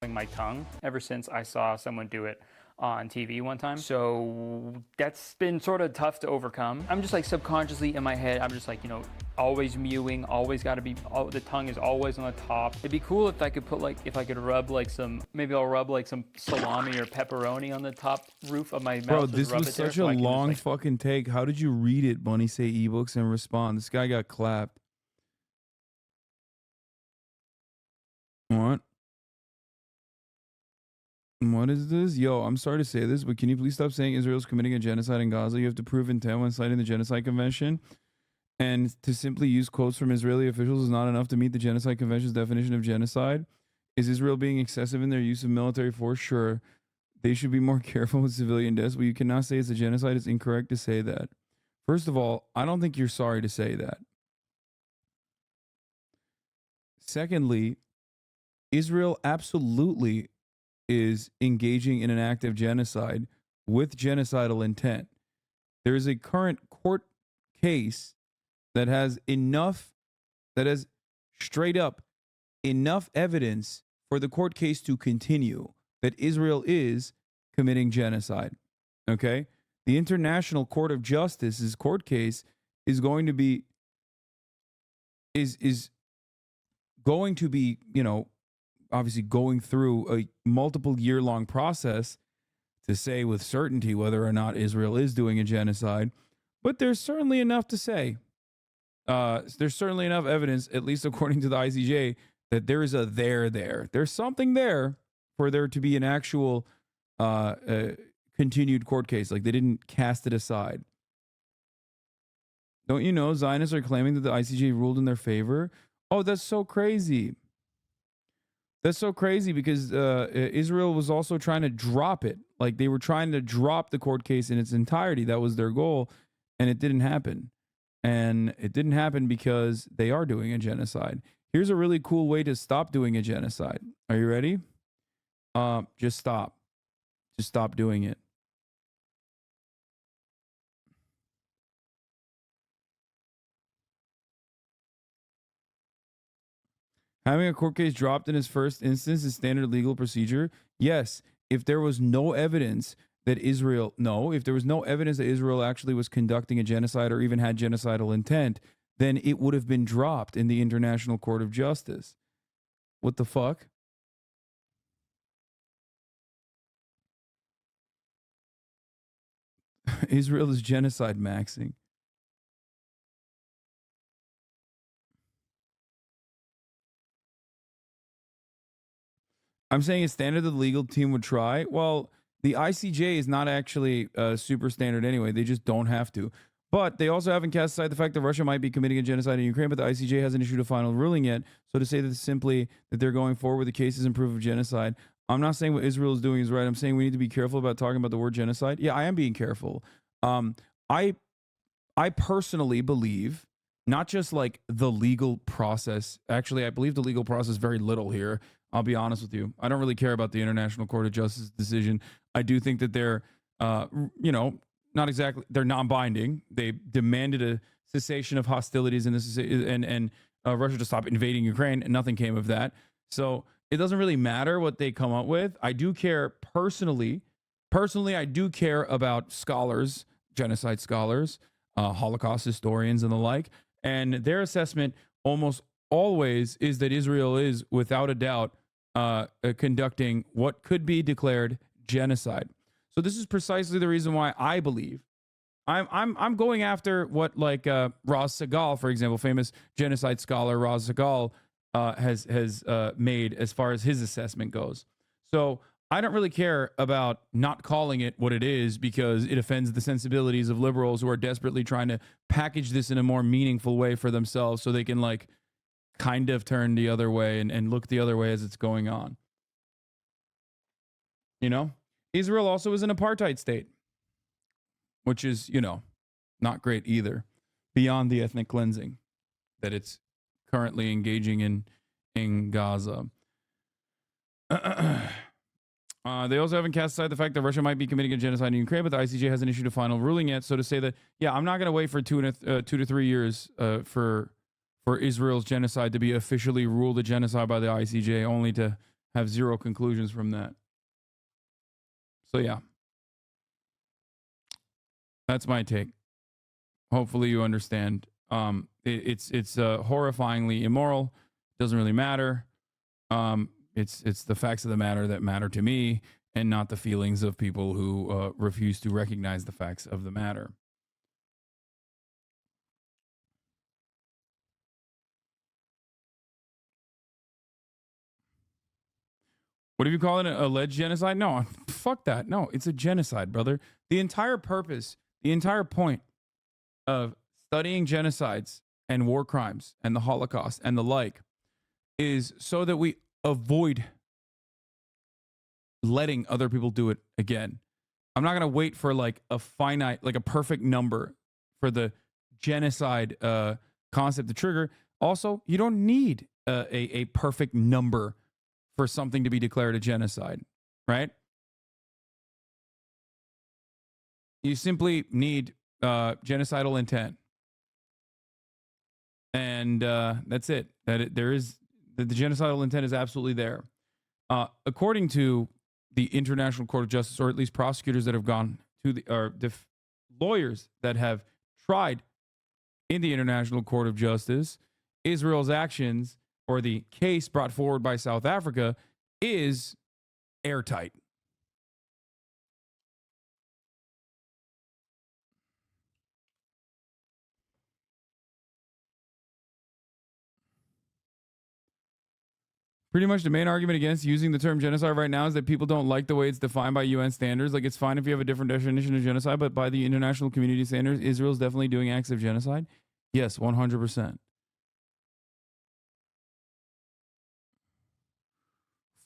My tongue ever since I saw someone do it on TV one time. So that's been sort of tough to overcome. I'm just like subconsciously in my head, I'm just like, you know, always mewing, always got to be, the tongue is always on the top. It'd be cool if I could put like, if I could rub like some, maybe I'll rub like some salami or pepperoni on the top roof of my mouth. Bro, this was such a long fucking take. How did you read it, Bunny Say Ebooks, and respond? This guy got clapped. What? What is this? Yo, I'm sorry to say this, but can you please stop saying Israel's committing a genocide in Gaza? You have to prove intent when citing the Genocide Convention. And to simply use quotes from Israeli officials is not enough to meet the Genocide Convention's definition of genocide. Is Israel being excessive in their use of military force? Sure. They should be more careful with civilian deaths, but you cannot say it's a genocide. It's incorrect to say that. First of all, I don't think you're sorry to say that. Secondly, Israel absolutely is engaging in an act of genocide with genocidal intent. There is a current court case that has straight up enough evidence for the court case to continue that Israel is committing genocide. Okay? The International Court of Justice's court case is going to be, you know, obviously going through a multiple year-long process to say with certainty whether or not Israel is doing a genocide. But there's certainly enough to say. There's certainly enough evidence, at least according to the ICJ, that there is a there. There's something there for there to be an actual continued court case. Like they didn't cast it aside. Don't you know Zionists are claiming that the ICJ ruled in their favor? Oh, that's so crazy. That's so crazy because Israel was also trying to drop it. Like they were trying to drop the court case in its entirety. That was their goal. And it didn't happen. And it didn't happen because they are doing a genocide. Here's a really cool way to stop doing a genocide. Are you ready? Just stop. Just stop doing it. Having a court case dropped in its first instance is standard legal procedure. Yes, if there was no evidence that Israel actually was conducting a genocide or even had genocidal intent, then it would have been dropped in the International Court of Justice. What the fuck? Israel is genocide maxing. I'm saying a standard that the legal team would try. Well, the ICJ is not actually super standard anyway. They just don't have to. But they also haven't cast aside the fact that Russia might be committing a genocide in Ukraine, but the ICJ hasn't issued a final ruling yet. So to say that simply that they're going forward with the cases and proof of genocide, I'm not saying what Israel is doing is right. I'm saying we need to be careful about talking about the word genocide. Yeah, I am being careful. I personally believe not just like the legal process. Actually, I believe the legal process very little here. I'll be honest with you. I don't really care about the International Court of Justice decision. I do think that they're, not exactly, they're non-binding. They demanded a cessation of hostilities and Russia to stop invading Ukraine, and nothing came of that. So it doesn't really matter what they come up with. I do care personally, I do care about scholars, genocide scholars, Holocaust historians and the like, and their assessment almost always is that Israel is, without a doubt, conducting what could be declared genocide. So this is precisely the reason why I believe I'm going after what like Roz Segal, for example, famous genocide scholar Roz Segal has made as far as his assessment goes. So I don't really care about not calling it what it is because it offends the sensibilities of liberals who are desperately trying to package this in a more meaningful way for themselves so they can like kind of turn the other way and look the other way as it's going on. You know, Israel also is an apartheid state, which is, you know, not great either, beyond the ethnic cleansing that it's currently engaging in Gaza. They also haven't cast aside the fact that Russia might be committing a genocide in Ukraine, but the ICJ hasn't issued a final ruling yet. So to say that, yeah, I'm not going to wait for 2 to 3 years for Israel's genocide to be officially ruled a genocide by the ICJ, only to have zero conclusions from that. So yeah, that's my take. Hopefully you understand. It's horrifyingly immoral. Doesn't really matter. It's the facts of the matter that matter to me, and not the feelings of people who refuse to recognize the facts of the matter. What do you call it? An alleged genocide? No, fuck that. No, it's a genocide, brother. The entire purpose, the entire point of studying genocides and war crimes and the Holocaust and the like is so that we avoid letting other people do it again. I'm not going to wait for like a finite, like a perfect number for the genocide concept to trigger. Also, you don't need a perfect number for something to be declared a genocide, right? You simply need genocidal intent. And that's it. The genocidal intent is absolutely there. According to the International Court of Justice, or at least prosecutors that have gone to the lawyers that have tried in the International Court of Justice, Israel's actions or the case brought forward by South Africa is airtight. Pretty much the main argument against using the term genocide right now is that people don't like the way it's defined by UN standards. Like, it's fine if you have a different definition of genocide, but by the international community standards, Israel's definitely doing acts of genocide. Yes, 100%.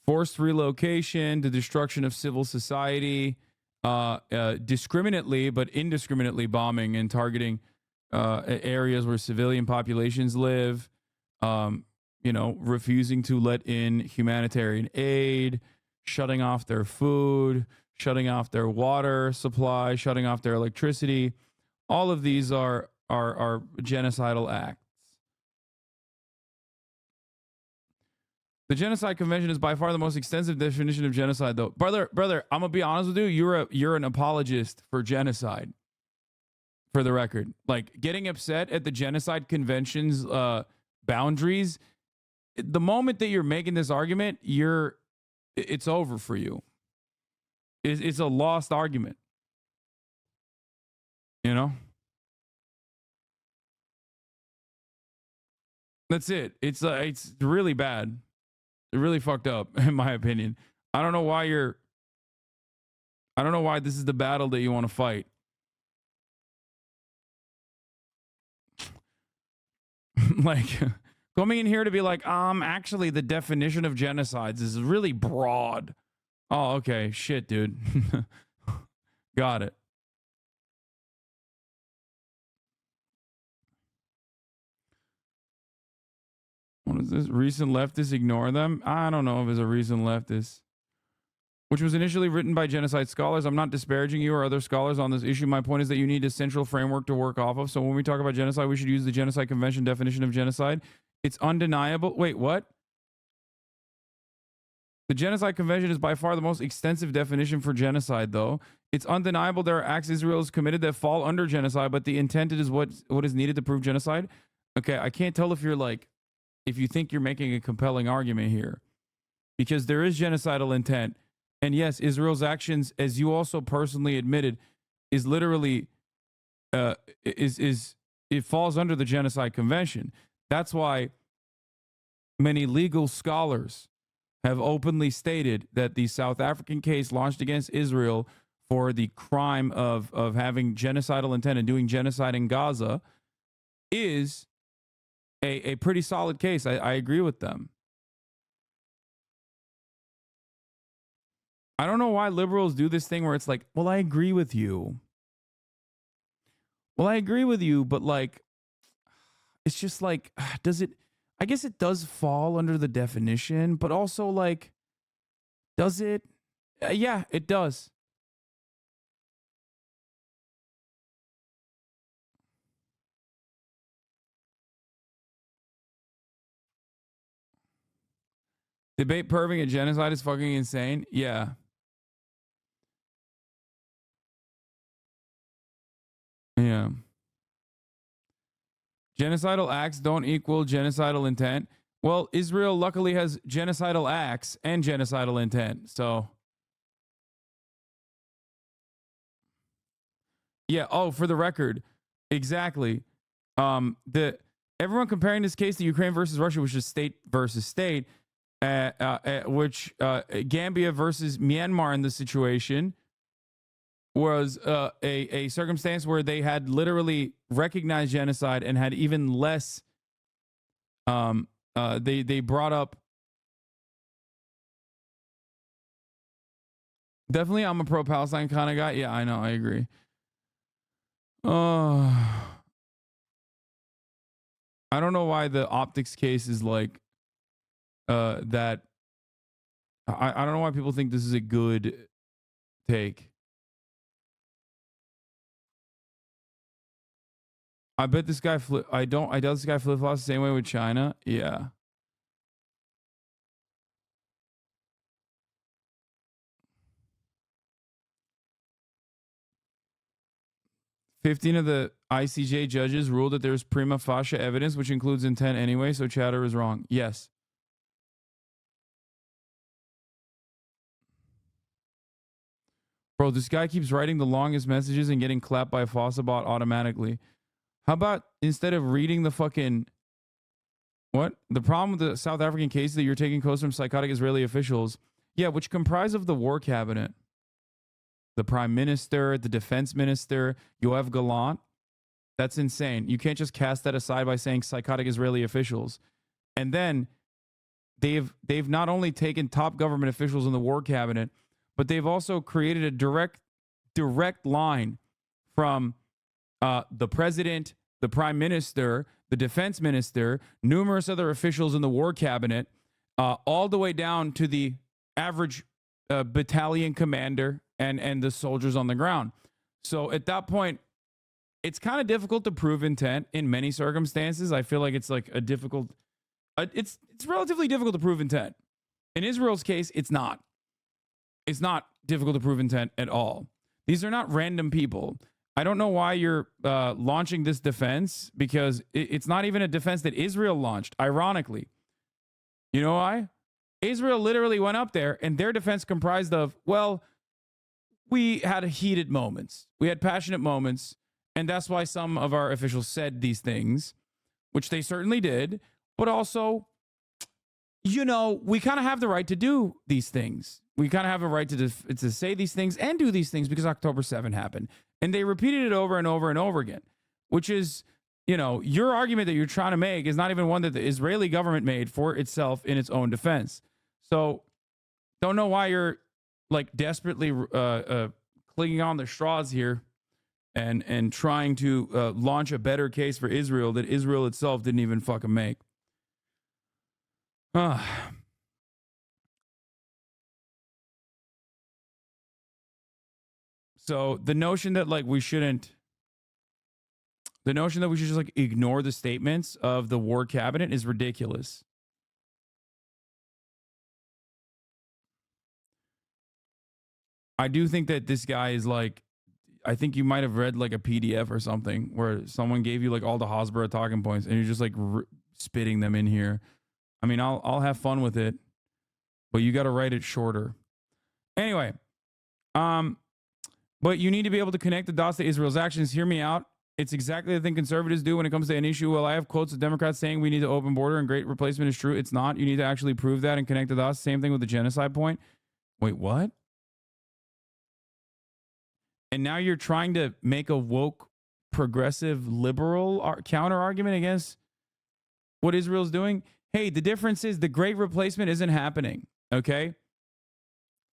Forced relocation, the destruction of civil society, discriminately but indiscriminately bombing and targeting areas where civilian populations live, refusing to let in humanitarian aid, shutting off their food, shutting off their water supply, shutting off their electricity. All of these are genocidal acts. The Genocide Convention is by far the most extensive definition of genocide, though. Brother, I'm gonna be honest with you. You're an apologist for genocide. For the record, like, getting upset at the Genocide Convention's boundaries, the moment that you're making this argument, it's over for you. It's a lost argument. You know? That's it. It's really bad. Really fucked up, in my opinion. I don't know why this is the battle that you want to fight. Like, coming in here to be like, actually the definition of genocides is really broad. Oh, okay. Shit, dude. Got it. What is this? Recent leftists ignore them? I don't know if it's a recent leftist. Which was initially written by genocide scholars. I'm not disparaging you or other scholars on this issue. My point is that you need a central framework to work off of. So when we talk about genocide, we should use the Genocide Convention definition of genocide. It's undeniable. Wait, what? The Genocide Convention is by far the most extensive definition for genocide, though. It's undeniable there are acts Israel has committed that fall under genocide, but the intent is what is needed to prove genocide. Okay, I can't tell if you think you're making a compelling argument here, because there is genocidal intent. And yes, Israel's actions, as you also personally admitted, is literally is it falls under the Genocide Convention. That's why many legal scholars have openly stated that the South African case launched against Israel for the crime of having genocidal intent and doing genocide in Gaza is a pretty solid case. I agree with them. I don't know why liberals do this thing where it's like, well, I agree with you. Well, I agree with you, but like, it's just like, does it, I guess it does fall under the definition, but also like, does it? Yeah, it does. Debate perving a genocide is fucking insane. Yeah. Yeah. Genocidal acts don't equal genocidal intent. Well, Israel luckily has genocidal acts and genocidal intent. So, yeah. Oh, for the record, exactly. The everyone comparing this case to Ukraine versus Russia, which is state versus state, which Gambia versus Myanmar in this situation was a circumstance where they had literally recognized genocide and had even less. They brought up. Definitely, I'm a pro-Palestine kind of guy. Yeah, I know. I agree. I don't know why the optics case is like that. I don't know why people think this is a good take. I bet this guy I doubt this guy flip-flops the same way with China. Yeah. "15 of the ICJ judges ruled that there's prima facie evidence, which includes intent anyway, so chatter is wrong." Yes. Bro, this guy keeps writing the longest messages and getting clapped by a Fossabot automatically. How about instead of reading the fucking... What? The problem with the South African case is that you're taking quotes from psychotic Israeli officials. Yeah, which comprise of the war cabinet. The prime minister, the defense minister, Yoav Gallant. That's insane. You can't just cast that aside by saying psychotic Israeli officials. And then they've not only taken top government officials in the war cabinet, but they've also created a direct line from the president, the prime minister, the defense minister, numerous other officials in the war cabinet, all the way down to the average battalion commander and the soldiers on the ground. So at that point, it's kind of difficult to prove intent in many circumstances. I feel like it's like a difficult, it's relatively difficult to prove intent. In Israel's case, it's not. It's not difficult to prove intent at all. These are not random people. I don't know why you're launching this defense, because it's not even a defense that Israel launched, ironically. You know why? Israel literally went up there and their defense comprised of, well, we had heated moments. We had passionate moments. And that's why some of our officials said these things, which they certainly did. But also, you know, we kind of have the right to do these things. We kind of have a right to say these things and do these things because October 7 happened. And they repeated it over and over and over again, which is, you know, your argument that you're trying to make is not even one that the Israeli government made for itself in its own defense. So don't know why you're like desperately clinging on the straws here and trying to launch a better case for Israel that Israel itself didn't even fucking make. So the notion that like we should just like ignore the statements of the war cabinet is ridiculous. I do think that this guy is like, I think you might have read like a PDF or something where someone gave you like all the Hasbara talking points and you're just like spitting them in here. I mean, I'll have fun with it, but you got to write it shorter. Anyway, but you need to be able to connect the dots to Israel's actions. Hear me out. It's exactly the thing conservatives do when it comes to an issue. Well, I have quotes of Democrats saying we need to open border and great replacement is true. It's not. You need to actually prove that and connect to us. Same thing with the genocide point. Wait, what? And now you're trying to make a woke, progressive, liberal counter argument against what Israel's doing? Hey, the difference is the great replacement isn't happening, okay?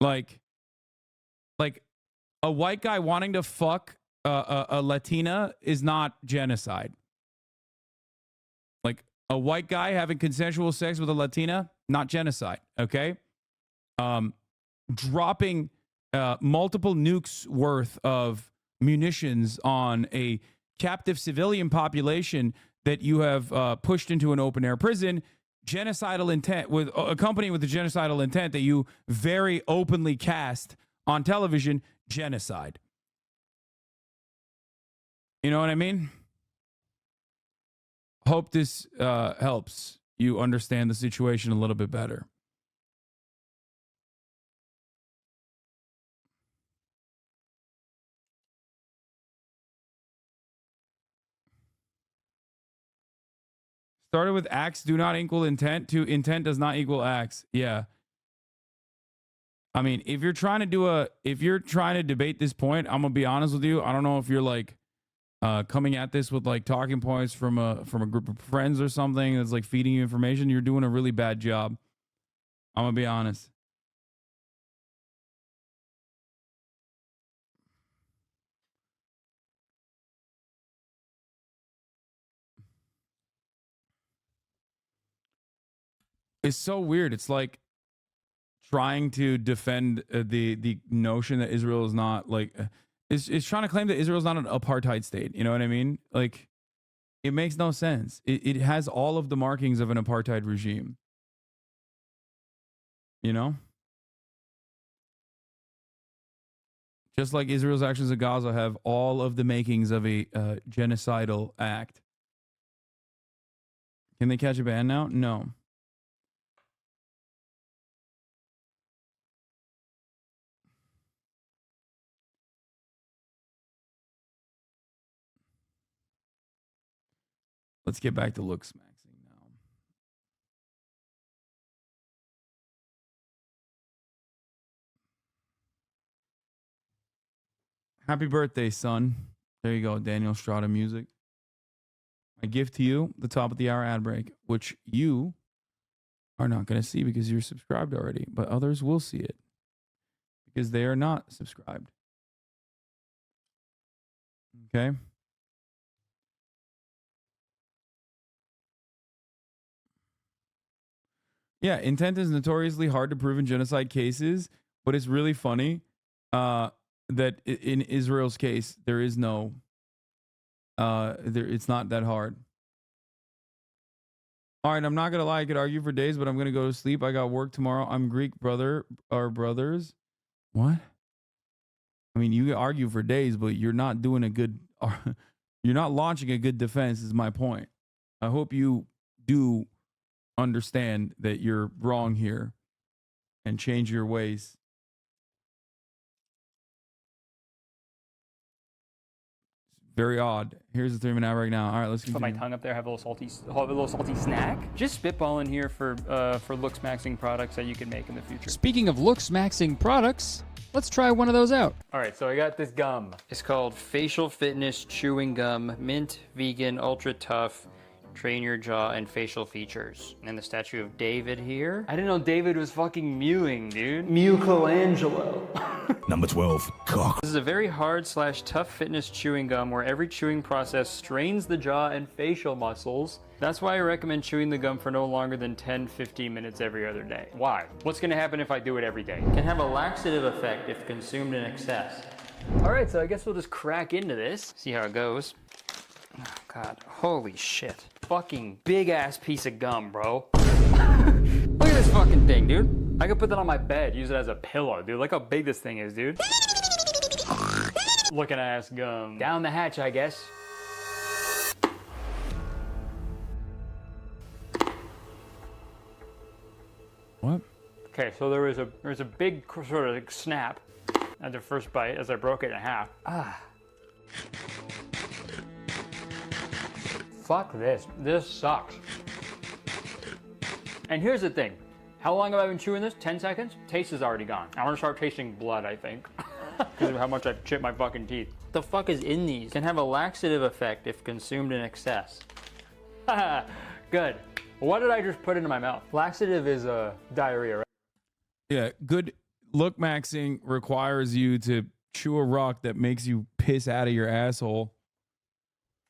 Like a white guy wanting to fuck a Latina is not genocide. Like a white guy having consensual sex with a Latina, not genocide, okay? Dropping multiple nukes worth of munitions on a captive civilian population that you have pushed into an open air prison, genocidal intent with accompanying with the genocidal intent that you very openly cast on television, genocide. You know what I mean? Hope this helps you understand the situation a little bit better. Started with acts do not equal intent to intent does not equal acts. Yeah. I mean, if you're trying to debate this point, I'm gonna be honest with you. I don't know if you're like coming at this with like talking points from a group of friends or something that's like feeding you information. You're doing a really bad job. I'm gonna be honest. It's so weird. It's like trying to defend the notion that Israel is not like it's trying to claim that Israel is not an apartheid state. You know what I mean? Like it makes no sense. It has all of the markings of an apartheid regime. You know? Just like Israel's actions in Gaza have all of the makings of a genocidal act. Can they catch a ban now? No. Let's get back to Looksmaxing now. Happy birthday, son. There you go, Daniel Strada music. My gift to you, the top of the hour ad break, which you are not going to see because you're subscribed already, but others will see it because they are not subscribed. Okay? Yeah, intent is notoriously hard to prove in genocide cases, but it's really funny that in Israel's case, there is no, it's not that hard. All right, I'm not going to lie. I could argue for days, but I'm going to go to sleep. I got work tomorrow. I'm Greek, brother. Our brothers. What? I mean, you can argue for days, but you're not doing a good, you're not launching a good defense is my point. I hope you do understand that you're wrong here and change your ways. Very odd. Here's the 3-minute ad right now. All right, let's continue. Put my tongue up there, have a little salty snack. Just spitballing here for Looksmaxing products that you can make in the future. Speaking of Looksmaxing products, let's try one of those out. All right, so I got this gum. It's called Facial Fitness Chewing Gum, mint, vegan, ultra tough, train your jaw and facial features. And the statue of David here. I didn't know David was fucking mewing, dude. Michelangelo. Number 12, cock. This is a very hard / tough fitness chewing gum where every chewing process strains the jaw and facial muscles. That's why I recommend chewing the gum for no longer than 10-15 minutes every other day. Why? What's gonna happen if I do it every day? It can have a laxative effect if consumed in excess. All right, so I guess we'll just crack into this, see how it goes. Oh, God, holy shit. Fucking big ass piece of gum, bro. Look at this fucking thing, dude. I could put that on my bed, use it as a pillow, dude. Look how big this thing is, dude. Looking ass gum. Down the hatch, I guess. What? Okay, so there was a big sort of snap at the first bite as I broke it in half. Ah. Fuck this. This sucks. And here's the thing. How long have I been chewing this? 10 seconds? Taste is already gone. I want to start tasting blood, I think. Because of how much I've chipped my fucking teeth. The fuck is in these? Can have a laxative effect if consumed in excess. Haha, good. What did I just put into my mouth? Laxative is diarrhea, right? Yeah, good Lookmaxing requires you to chew a rock that makes you piss out of your asshole.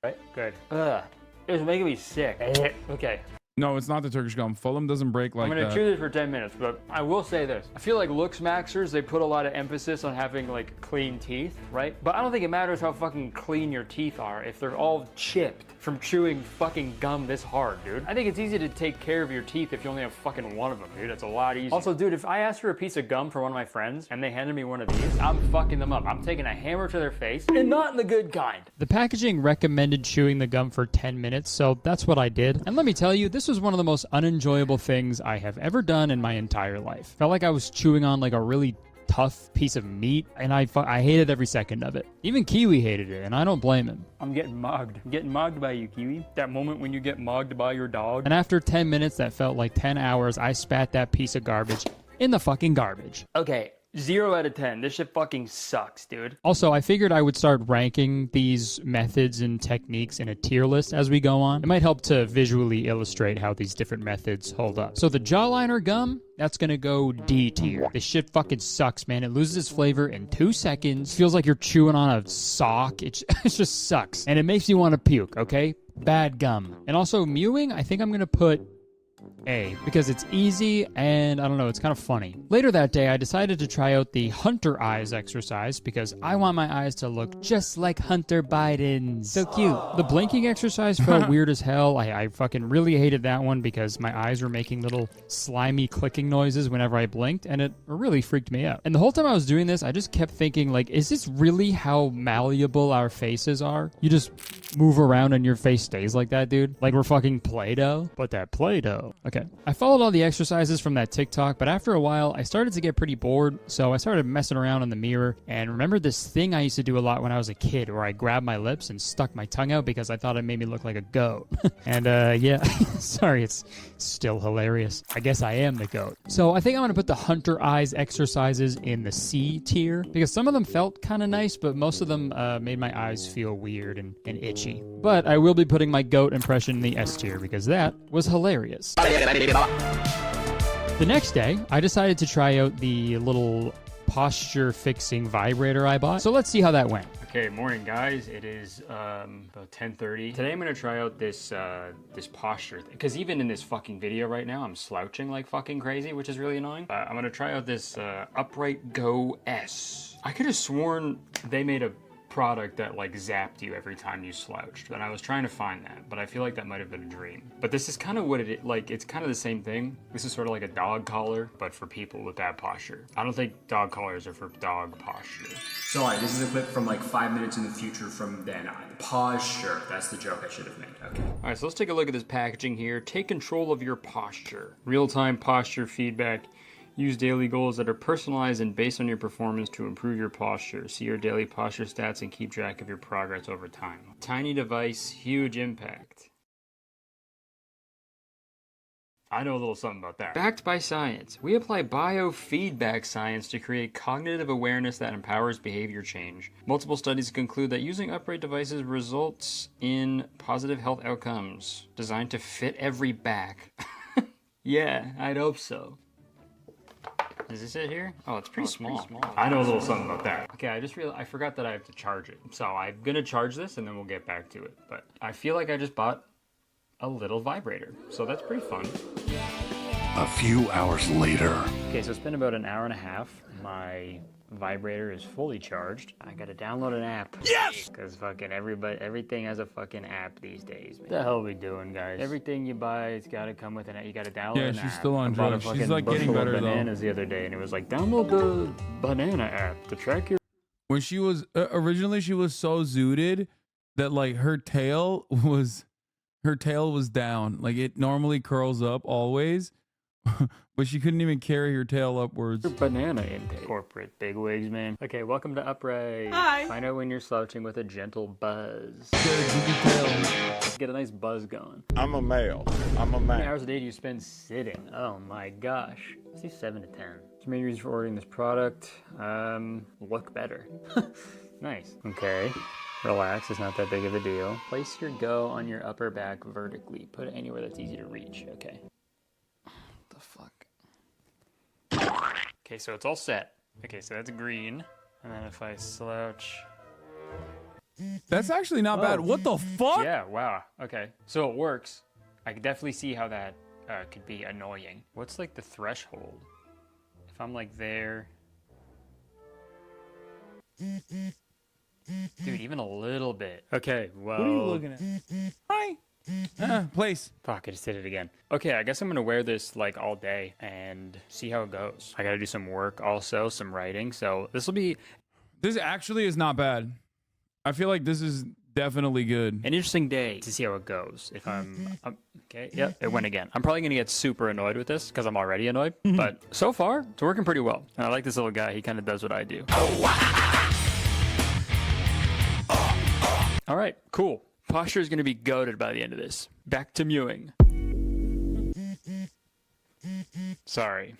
Right? Good. Ugh. It was making me sick. Okay. No, it's not the Turkish gum. Fulham doesn't break like I'm gonna that. chew this for 10 minutes, but I will say this. I feel like Looksmaxers, they put a lot of emphasis on having like clean teeth, right? But I don't think it matters how fucking clean your teeth are if they're all chipped from chewing fucking gum this hard, dude. I think it's easy to take care of your teeth if you only have fucking one of them, dude. It's a lot easier. Also, dude, if I asked for a piece of gum for one of my friends and they handed me one of these, I'm fucking them up. I'm taking a hammer to their face, and not in the good kind. The packaging recommended chewing the gum for 10 minutes, so that's what I did. And let me tell you, this was one of the most unenjoyable things I have ever done in my entire life. Felt like I was chewing on like a really tough piece of meat, and I hated every second of it. Even Kiwi hated it, and I don't blame him. I'm getting mugged. I'm getting mugged by you, Kiwi. That moment when you get mugged by your dog. And after 10 minutes that felt like 10 hours, I spat that piece of garbage in the fucking garbage. Okay, 0 out of 10. This shit fucking sucks, dude. Also, I figured I would start ranking these methods and techniques in a tier list as we go on. It might help to visually illustrate how these different methods hold up. So the jawliner gum, that's gonna go D tier. This shit fucking sucks, man. It loses its flavor in 2 seconds. Feels like you're chewing on a sock. It just sucks. And it makes you want to puke, okay? Bad gum. And also mewing, I think I'm gonna put A, because it's easy and I don't know, it's kind of funny. Later that day, I decided to try out the Hunter Eyes exercise because I want my eyes to look just like Hunter Biden's. So cute. The blinking exercise felt weird as hell. I fucking really hated that one because my eyes were making little slimy clicking noises whenever I blinked, and it really freaked me out. And the whole time I was doing this, I just kept thinking, like, is this really how malleable our faces are? You just move around and your face stays like that, dude? Like we're fucking Play-Doh? But that Play-Doh. Okay. I followed all the exercises from that TikTok, but after a while, I started to get pretty bored, so I started messing around in the mirror and remembered this thing I used to do a lot when I was a kid, where I grabbed my lips and stuck my tongue out because I thought it made me look like a goat. And yeah, sorry, it's still hilarious. I guess I am the goat. So I think I'm gonna put the Hunter Eyes exercises in the C tier because some of them felt kind of nice, but most of them made my eyes feel weird and itchy. But I will be putting my goat impression in the S tier because that was hilarious. The next day, I decided to try out the little posture fixing vibrator I bought. So let's see how that went. Okay, morning guys. It is about 10:30. Today I'm gonna try out this this posture thing. Because even in this fucking video right now, I'm slouching like fucking crazy, which is really annoying. I'm gonna try out this Upright Go S. I could have sworn they made a product that like zapped you every time you slouched, and I was trying to find that, but I feel like that might have been a dream. But this is kind of what it is. Like, it's kind of the same thing. This is sort of like a dog collar, but for people with bad posture. I don't think dog collars are for dog posture. Sorry, this is a clip from like 5 minutes in the future from then. Posture, that's the joke I should have made. Okay. All right, so let's take a look at this packaging here. Take control of your posture. Real-time posture feedback. Use daily goals that are personalized and based on your performance to improve your posture. See your daily posture stats and keep track of your progress over time. Tiny device, huge impact. I know a little something about that. Backed by science. We apply biofeedback science to create cognitive awareness that empowers behavior change. Multiple studies conclude that using upright devices results in positive health outcomes designed to fit every back. Yeah, I'd hope so. Is this it here? Oh, it's pretty small. I know a little something about that. Okay, I just realized I forgot that I have to charge it. So I'm gonna charge this and then we'll get back to it. But I feel like I just bought a little vibrator. So that's pretty fun. A few hours later. Okay, so it's been about an hour and a half. My vibrator is fully charged. I gotta download an app. Yes! Because fucking everything has a fucking app these days, man. What the hell are we doing, guys? Everything you buy, it's gotta come with an app. You gotta download an app. Yeah, she's still on I bought a drugs. She's fucking like getting bushel of better though. bananas the other day, and it was like, download the banana app to track your... When she was originally, she was so zooted that like her tail was down. Like it normally curls up always, but she couldn't even carry her tail upwards. Banana intake. Corporate bigwigs, man. Okay, welcome to Upright. Hi. Find out when you're slouching with a gentle buzz. Get a nice buzz going. I'm a male. I'm a How many man. hours a day do you spend sitting? Oh my gosh. Let's do 7 to 10. What's the main reason for ordering this product? Look better. Nice. Okay. Relax, it's not that big of a deal. Place your go on your upper back vertically. Put it anywhere that's easy to reach. Okay. What the fuck? Okay, so it's all set. Okay, so that's green. And then if I slouch... That's actually not bad. What the fuck? Yeah, wow. Okay. So it works. I can definitely see how that could be annoying. What's like the threshold? If I'm like there... Dude, even a little bit. Okay, well... What are you looking at? Hi. Place. Fuck, I just did it again. Okay, I guess I'm gonna wear this like all day and see how it goes. I gotta do some work also, some writing. So this will be This actually is not bad. I feel like this is definitely good. an interesting day to see how it goes. If I'm okay, yep, it went again. I'm probably gonna get super annoyed with this because I'm already annoyed. But so far, it's working pretty well. And I like this little guy. He kind of does what I do. All right, cool. Posture is gonna be goated by the end of this. Back to mewing. Sorry.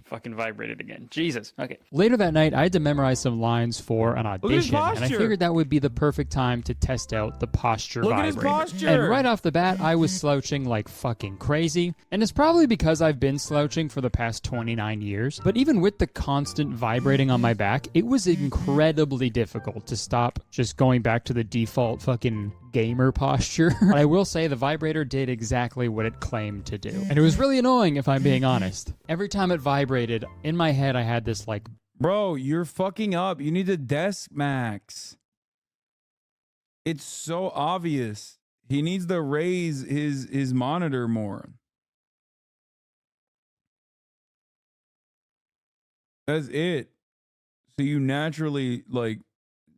Fucking vibrated again. Jesus. Okay. Later that night, I had to memorize some lines for an at his audition, and I posture. figured that would be the perfect time to test out the posture Look at his vibrator. posture. And right off the bat, I was slouching like fucking crazy, and it's probably because I've been slouching for the past 29 years. But even with the constant vibrating on my back, it was incredibly difficult to stop just going back to the default fucking gamer posture. But I will say the vibrator did exactly what it claimed to do. And it was really annoying if I'm being honest. Every time it vibrated, in my head I had this like... Bro, you're fucking up. You need to desk max. It's so obvious. He needs to raise his monitor more. That's it. So you naturally like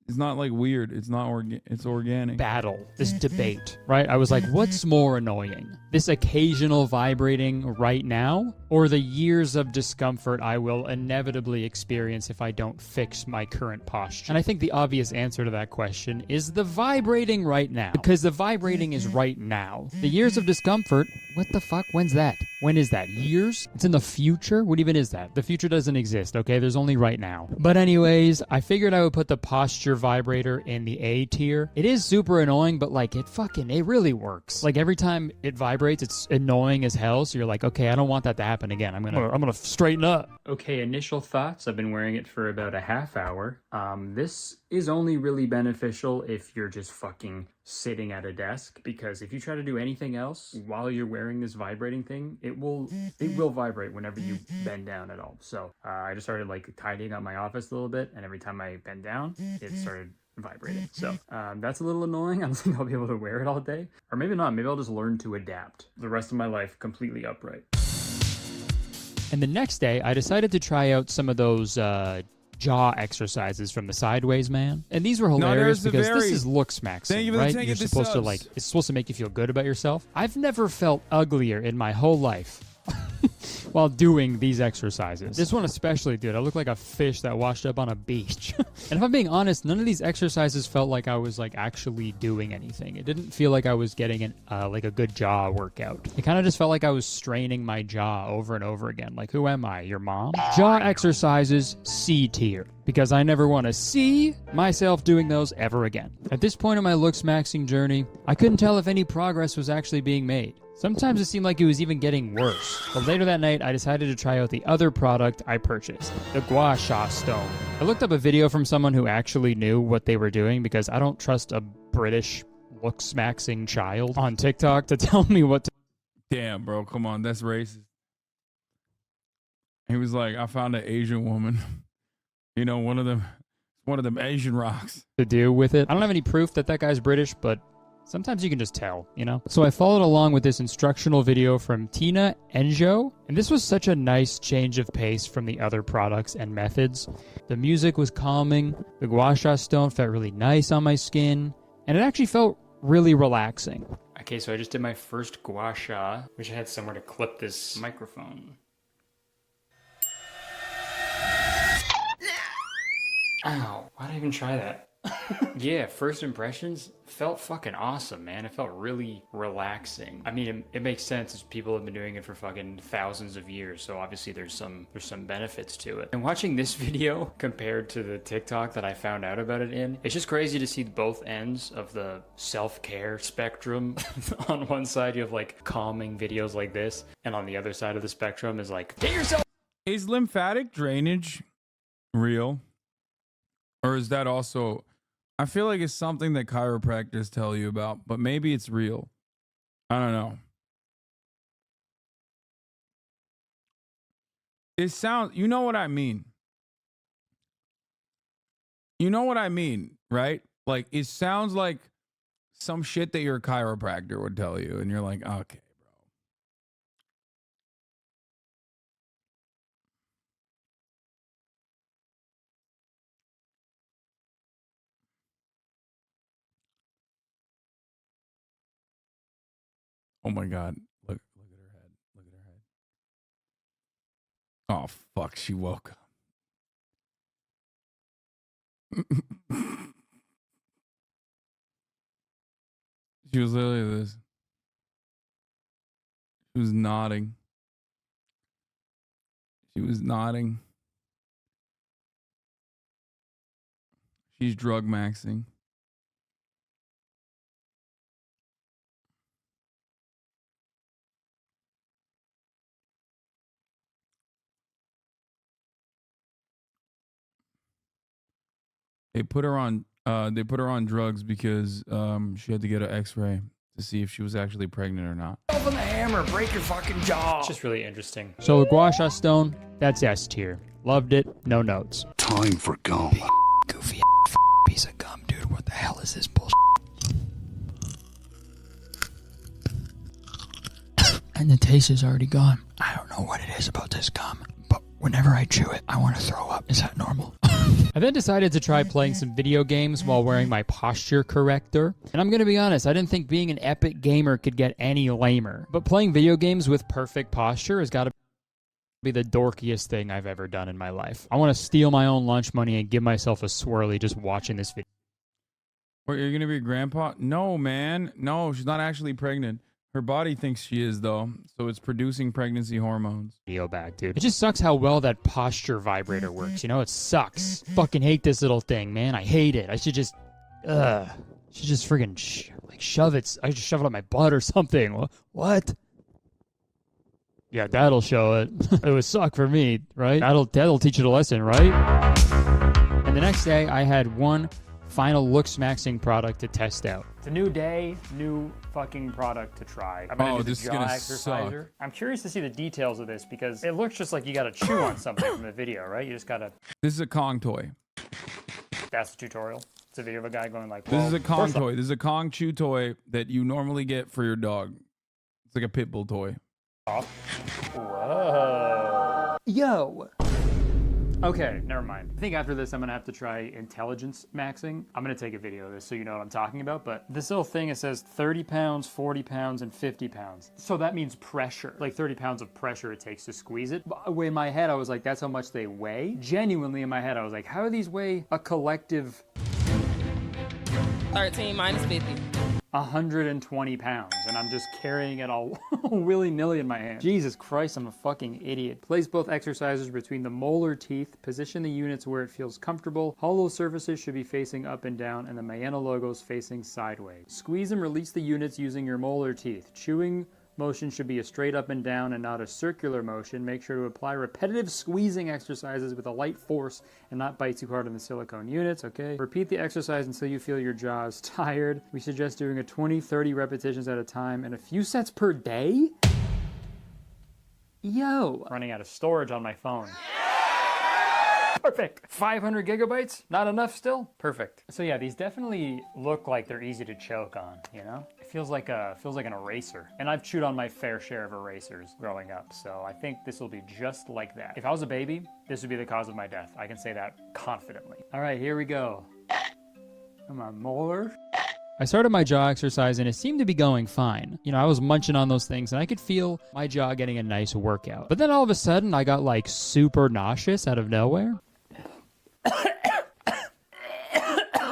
it's not like weird. It's not it's organic. battle, this debate, right? I was like, what's more annoying? This occasional vibrating right now, or the years of discomfort I will inevitably experience if I don't fix my current posture? And I think the obvious answer to that question is the vibrating right now, because the vibrating is right now. The years of discomfort, what the fuck? When's that? When is that? Years? It's in the future? What even is that? The future doesn't exist, okay? There's only right now. But anyways, I figured I would put the posture vibrator in the A tier. It is super annoying, but like it really works. Like every time it vibrates, it's annoying as hell. So you're like, okay, I don't want that to happen again. I'm gonna straighten up. Okay, initial thoughts. I've been wearing it for about a half hour. This is only really beneficial if you're just fucking sitting at a desk, because if you try to do anything else while you're wearing this vibrating thing, it will vibrate whenever you bend down at all. So I just started like tidying up my office a little bit, and every time I bend down, it started vibrating. So that's a little annoying. I don't think I'll be able to wear it all day, or maybe not. Maybe I'll just learn to adapt the rest of my life completely upright. And the next day, I decided to try out some of those jaw exercises from the Sideways Man. And these were hilarious because this is Looksmaxing, right? You're supposed to like, it's supposed to make you feel good about yourself. I've never felt uglier in my whole life while doing these exercises. This one especially, dude. I look like a fish that washed up on a beach. And if I'm being honest, none of these exercises felt like I was like actually doing anything. It didn't feel like I was getting like a good jaw workout. It kind of just felt like I was straining my jaw over and over again. Like, who am I? Your mom? Jaw exercises, C tier. Because I never want to see myself doing those ever again. At this point in my Looksmaxing journey, I couldn't tell if any progress was actually being made. Sometimes it seemed like it was even getting worse. But later that night, I decided to try out the other product I purchased, the Gua Sha Stone. I looked up a video from someone who actually knew what they were doing, because I don't trust a British Looksmaxing child on TikTok to tell me what to... Damn, bro, come on, that's racist. He was like, I found an Asian woman. You know, one of them Asian rocks. To do with it. I don't have any proof that that guy's British, but sometimes you can just tell, you know? So I followed along with this instructional video from Tina Enjo, and this was such a nice change of pace from the other products and methods. The music was calming, the Gua Sha Stone felt really nice on my skin, and it actually felt really relaxing. Okay, so I just did my first gua sha. Wish I had somewhere to clip this microphone. Ow, why'd I even try that? Yeah, first impressions felt fucking awesome, man. It felt really relaxing. I mean, it makes sense as people have been doing it for fucking thousands of years, so obviously there's some benefits to it. And watching this video compared to the TikTok that I found out about it in, it's just crazy to see both ends of the self-care spectrum. On one side you have like calming videos like this, and on the other side of the spectrum is like, get yourself. Is lymphatic drainage real? Or is that also, I feel like it's something that chiropractors tell you about, but maybe it's real. I don't know. It sounds, you know what I mean? You know what I mean, right? Like, it sounds like some shit that your chiropractor would tell you, and you're like, okay. Oh my God. Look at her head. Look at her head. Oh, fuck. She woke up. She was literally this. She was nodding. She was nodding. She's drug maxing. They put her on drugs because she had to get an x-ray to see if she was actually pregnant or not. Open the hammer, break your fucking jaw. It's just really interesting. So the gua sha stone, that's S tier. Loved it, no notes. Time for gum. Goofy piece of gum, dude. What the hell is this bullshit? And the taste is already gone. I don't know what it is about this gum, but whenever I chew it, I want to throw up. Is that normal? I then decided to try playing some video games while wearing my posture corrector. And I'm gonna be honest, I didn't think being an epic gamer could get any lamer. But playing video games with perfect posture has gotta be the dorkiest thing I've ever done in my life. I want to steal my own lunch money and give myself a swirly just watching this video. What, you're gonna be a grandpa? No, man. No, she's not actually pregnant. Her body thinks she is, though, so it's producing pregnancy hormones. Video back, dude. It just sucks how well that posture vibrator works, you know? It sucks. Fucking hate this little thing, man. I hate it. I should just, should just friggin' shove it. I should shove it up my butt or something. What? Yeah, that'll show it. It would suck for me, right? That'll teach it a lesson, right? And the next day, I had one final Looksmaxing product to test out. It's a new day, new fucking product to try. I'm gonna do this the is jaw gonna exerciser. suck. I'm curious to see the details of this because it looks just like you gotta chew on something from the video, right? You just gotta. This is a Kong toy. That's the tutorial. It's a video of a guy going like. This is a Kong toy. This is a Kong chew toy that you normally get for your dog. It's like a pit bull toy. Whoa. Yo. Okay, never mind. I think after this, I'm gonna have to try intelligence maxing. I'm gonna take a video of this so you know what I'm talking about, but this little thing, it says 30 pounds, 40 pounds, and 50 pounds. So that means pressure, like 30 pounds of pressure it takes to squeeze it. But in my head, I was like, that's how much they weigh. Genuinely in my head, I was like, how do these weigh a collective 13 minus 50. 120 pounds, and I'm just carrying it all willy-nilly in my hand. Jesus Christ, I'm a fucking idiot. Place both exercisers between the molar teeth. Position the units where it feels comfortable. Hollow surfaces should be facing up and down, and the Mayana logos facing sideways. Squeeze and release the units using your molar teeth. Chewing motion should be a straight up and down and not a circular motion. Make sure to apply repetitive squeezing exercises with a light force and not bite too hard on the silicone units, okay? Repeat the exercise until you feel your jaw is tired. We suggest doing a 20-30 repetitions at a time and a few sets per day? Yo! Running out of storage on my phone. Perfect. 500 gigabytes? Not enough still? Perfect. So yeah, these definitely look like they're easy to choke on, you know? It feels like an eraser. And I've chewed on my fair share of erasers growing up, so I think this will be just like that. If I was a baby, this would be the cause of my death. I can say that confidently. All right, here we go. Come on, molar. I started my jaw exercise and it seemed to be going fine. You know, I was munching on those things and I could feel my jaw getting a nice workout. But then all of a sudden I got like super nauseous out of nowhere.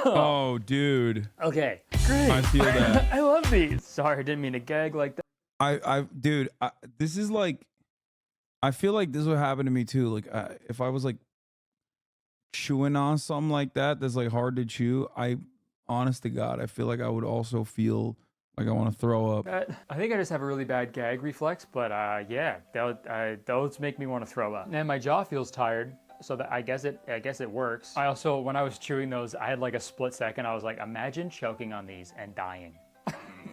Oh, dude. Okay, great. I feel that. I love these. Sorry, I didn't mean to gag like that. Dude, this is like, I feel like this would happen to me too. Like, if I was like chewing on something like that, that's like hard to chew. Honest to God, I feel like I would also feel like I want to throw up. I think I just have a really bad gag reflex, but yeah, those make me want to throw up. And my jaw feels tired, so that I guess it works. I also, when I was chewing those, I had like a split second. I was like, imagine choking on these and dying.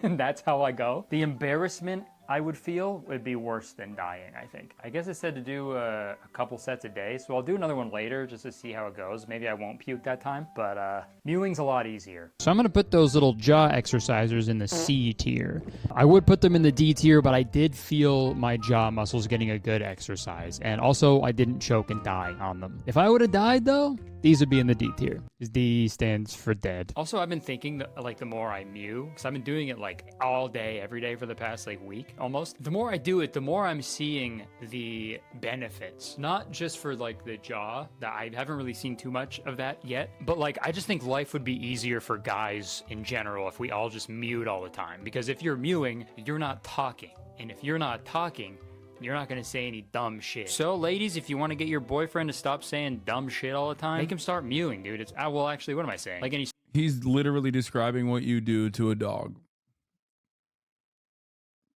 And that's how I go. The embarrassment I would feel would be worse than dying, I think. I guess it said to do a couple sets a day, so I'll do another one later just to see how it goes. Maybe I won't puke that time, but mewing's a lot easier. So I'm going to put those little jaw exercisers in the C tier. I would put them in the D tier, but I did feel my jaw muscles getting a good exercise. And also, I didn't choke and die on them. If I would have died, though, these would be in the D tier. D stands for dead. Also, I've been thinking that, like, the more I mew, because I've been doing it like all day, every day for the past like week almost. The more I do it, the more I'm seeing the benefits. Not just for like the jaw, that I haven't really seen too much of that yet, but like I just think life would be easier for guys in general if we all just mewed all the time. Because if you're mewing, you're not talking. And if you're not talking, you're not going to say any dumb shit. So, ladies, if you want to get your boyfriend to stop saying dumb shit all the time, make him start mewing, dude. It's, well, actually, what am I saying? Like any... He's literally describing what you do to a dog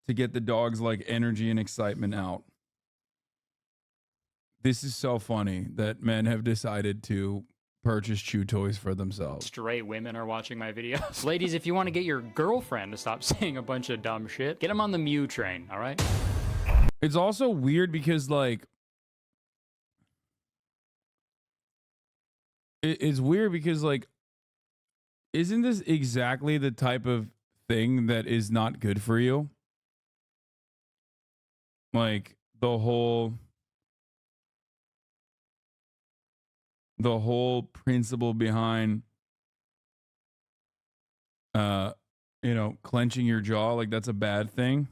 to get the dog's like energy and excitement out. This is so funny that men have decided to purchase chew toys for themselves. Straight women are watching my videos. Ladies, if you want to get your girlfriend to stop saying a bunch of dumb shit, get him on the mew train, all right? It's also weird because, like, it's weird because, like, isn't this exactly the type of thing that is not good for you? Like, the whole principle behind, you know, clenching your jaw, like, that's a bad thing.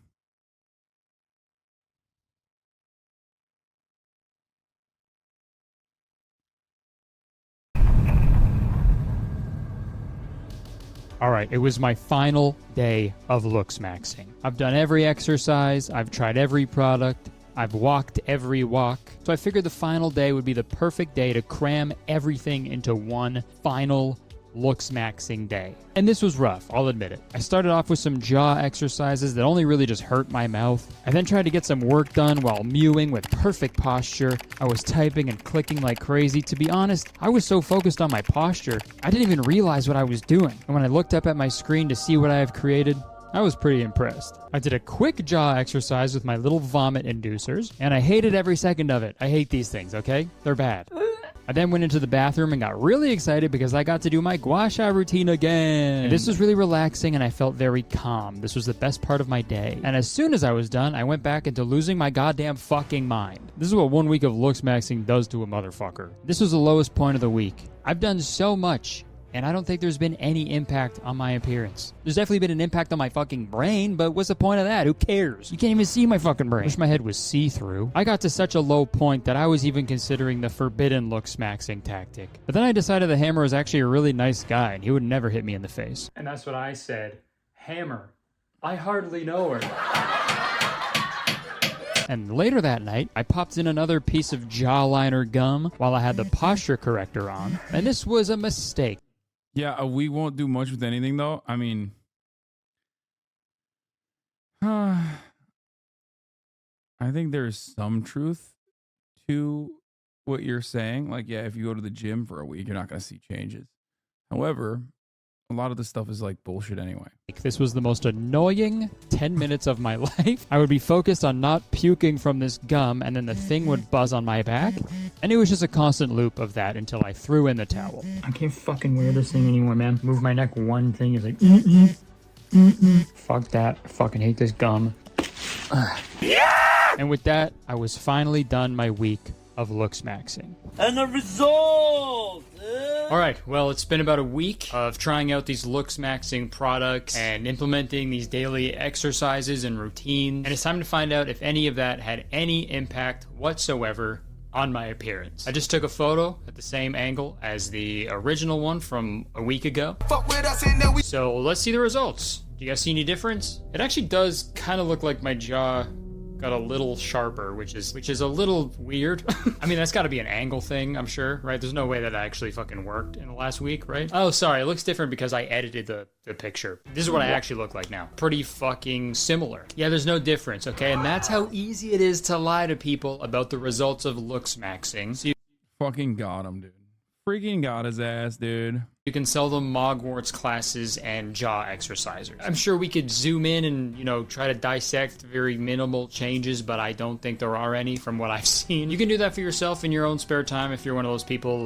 All right, it was my final day of Looksmaxing. I've done every exercise, I've tried every product, I've walked every walk. So I figured the final day would be the perfect day to cram everything into one final Looksmaxing day. And this was rough, I'll admit it. I started off with some jaw exercises that only really just hurt my mouth. I then tried to get some work done while mewing with perfect posture. I was typing and clicking like crazy. To be honest, I was so focused on my posture, I didn't even realize what I was doing. And when I looked up at my screen to see what I have created, I was pretty impressed. I did a quick jaw exercise with my little vomit inducers, and I hated every second of it. I hate these things, okay? They're bad. I then went into the bathroom and got really excited because I got to do my gua sha routine again. And this was really relaxing and I felt very calm. This was the best part of my day. And as soon as I was done, I went back into losing my goddamn fucking mind. This is what 1 week of Looksmaxing does to a motherfucker. This was the lowest point of the week. I've done so much, and I don't think there's been any impact on my appearance. There's definitely been an impact on my fucking brain, but what's the point of that? Who cares? You can't even see my fucking brain. I wish my head was see-through. I got to such a low point that I was even considering the forbidden Looksmaxing tactic. But then I decided the Hammer was actually a really nice guy, and he would never hit me in the face. And that's what I said. Hammer, I hardly know her. And later that night, I popped in another piece of jawliner gum while I had the posture corrector on, and this was a mistake. Yeah, we won't do much with anything, though. I mean, I think there's some truth to what you're saying. Like, yeah, if you go to the gym for a week, you're not going to see changes. However, a lot of this stuff is like bullshit anyway. This was the most annoying 10 minutes of my life. I would be focused on not puking from this gum, and then the thing would buzz on my back. And it was just a constant loop of that until I threw in the towel. I can't fucking wear this thing anymore, man. Move my neck, one thing is like, Fuck that. I fucking hate this gum. And with that, I was finally done my week of Looksmaxing. And the result is... All right, well, it's been about a week of trying out these Looksmaxing products and implementing these daily exercises and routines, and it's time to find out if any of that had any impact whatsoever on my appearance. I just took a photo at the same angle as the original one from a week ago. So let's see the results. Do you guys see any difference? It actually does kind of look like my jaw got a little sharper, which is a little weird. I mean, that's got to be an angle thing, I'm sure, right? There's no way that actually fucking worked in the last week, right? Oh, sorry, it looks different because I edited the picture. This is what I actually look like now. Pretty fucking similar. Yeah, there's no difference, okay? And that's how easy it is to lie to people about the results of Looksmaxing. So Fucking got him, dude. Freaking got his ass, dude. you can sell them Mogwarts classes and jaw exercisers. I'm sure we could zoom in and, you know, try to dissect very minimal changes, but I don't think there are any from what I've seen. You can do that for yourself in your own spare time if you're one of those people,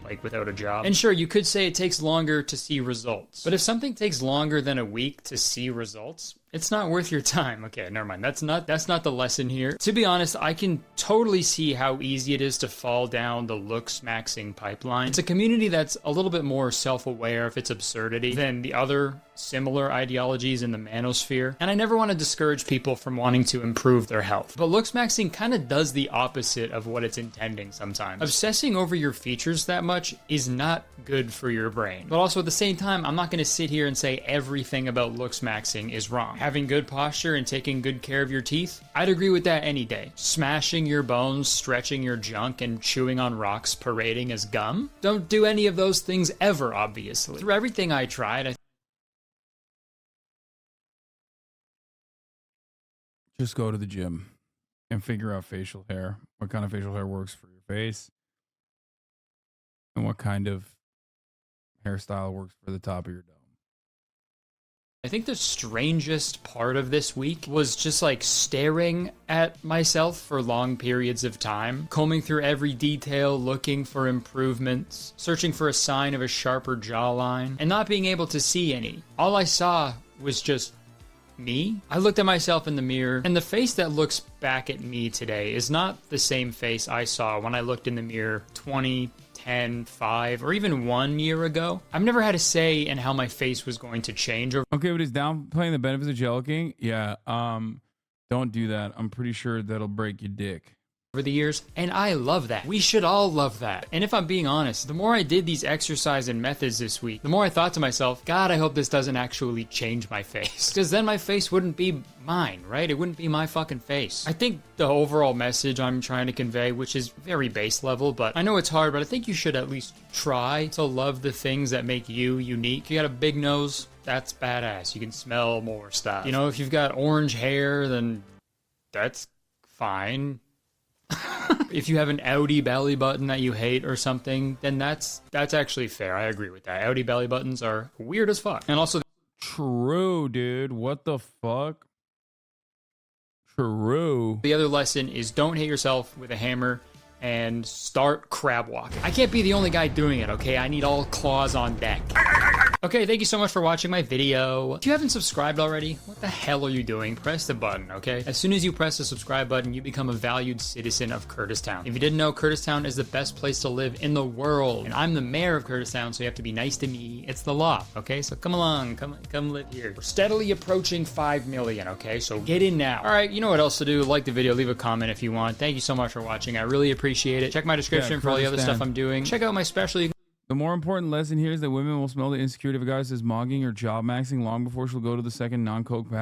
like without a job. And sure, you could say it takes longer to see results. But if something takes longer than a week to see results, it's not worth your time. Okay, never mind. That's not the lesson here. To be honest, I can totally see how easy it is to fall down the Looksmaxing pipeline. It's a community that's a little bit more self-aware of its absurdity than the other similar ideologies in the manosphere. And I never want to discourage people from wanting to improve their health. But Looksmaxing kind of does the opposite of what it's intending sometimes. Obsessing over your features that much is not good for your brain. But also at the same time, I'm not going to sit here and say everything about Looksmaxing is wrong. Having good posture and taking good care of your teeth, I'd agree with that any day. Smashing your bones, stretching your junk, and chewing on rocks parading as gum? Don't do any of those things ever, obviously. Through everything I tried, Just go to the gym and figure out facial hair. What kind of facial hair works for your face? And what kind of hairstyle works for the top of your dome. I think the strangest part of this week was just like staring at myself for long periods of time, combing through every detail, looking for improvements, searching for a sign of a sharper jawline, and not being able to see any. All I saw was just me. I looked at myself in the mirror, and the face that looks back at me today is not the same face I saw when I looked in the mirror 20, 10, 5, or even 1 year ago. I've never had a say in how my face was going to change. Okay, but he's downplaying the benefits of gelatin. Yeah, don't do that. I'm pretty sure that'll break your dick. Over the years, and I love that. We should all love that. And if I'm being honest, the more I did these exercise and methods this week, the more I thought to myself, God, I hope this doesn't actually change my face. Because then my face wouldn't be mine, right? It wouldn't be my fucking face. I think the overall message I'm trying to convey, which is very base level, but I know it's hard, but I think you should at least try to love the things that make you unique. You got a big nose, that's badass. You can smell more stuff. You know, if you've got orange hair, then that's fine. If you have an outy belly button that you hate or something, then that's actually fair. I agree with that. Outy belly buttons are weird as fuck. And also, true, dude. What the fuck? True. The other lesson is don't hit yourself with a hammer and start crab walking. I can't be the only guy doing it, okay? I need all claws on deck. Okay, thank you so much for watching my video. If you haven't subscribed already, what the hell are you doing? Press the button, okay? As soon as you press the subscribe button, you become a valued citizen of Kurtistown. If you didn't know, Kurtistown is the best place to live in the world. And I'm the mayor of Kurtistown, so you have to be nice to me. It's the law, okay? So come along, come live here. We're steadily approaching 5 million, okay? So get in now. All right, you know what else to do. Like the video, leave a comment if you want. Thank you so much for watching. I really appreciate it. Check my description for all the other stuff I'm doing. Check out my special. The more important lesson here is that women will smell the insecurity of a guy who says mogging or job maxing long before she'll go to the second non-coke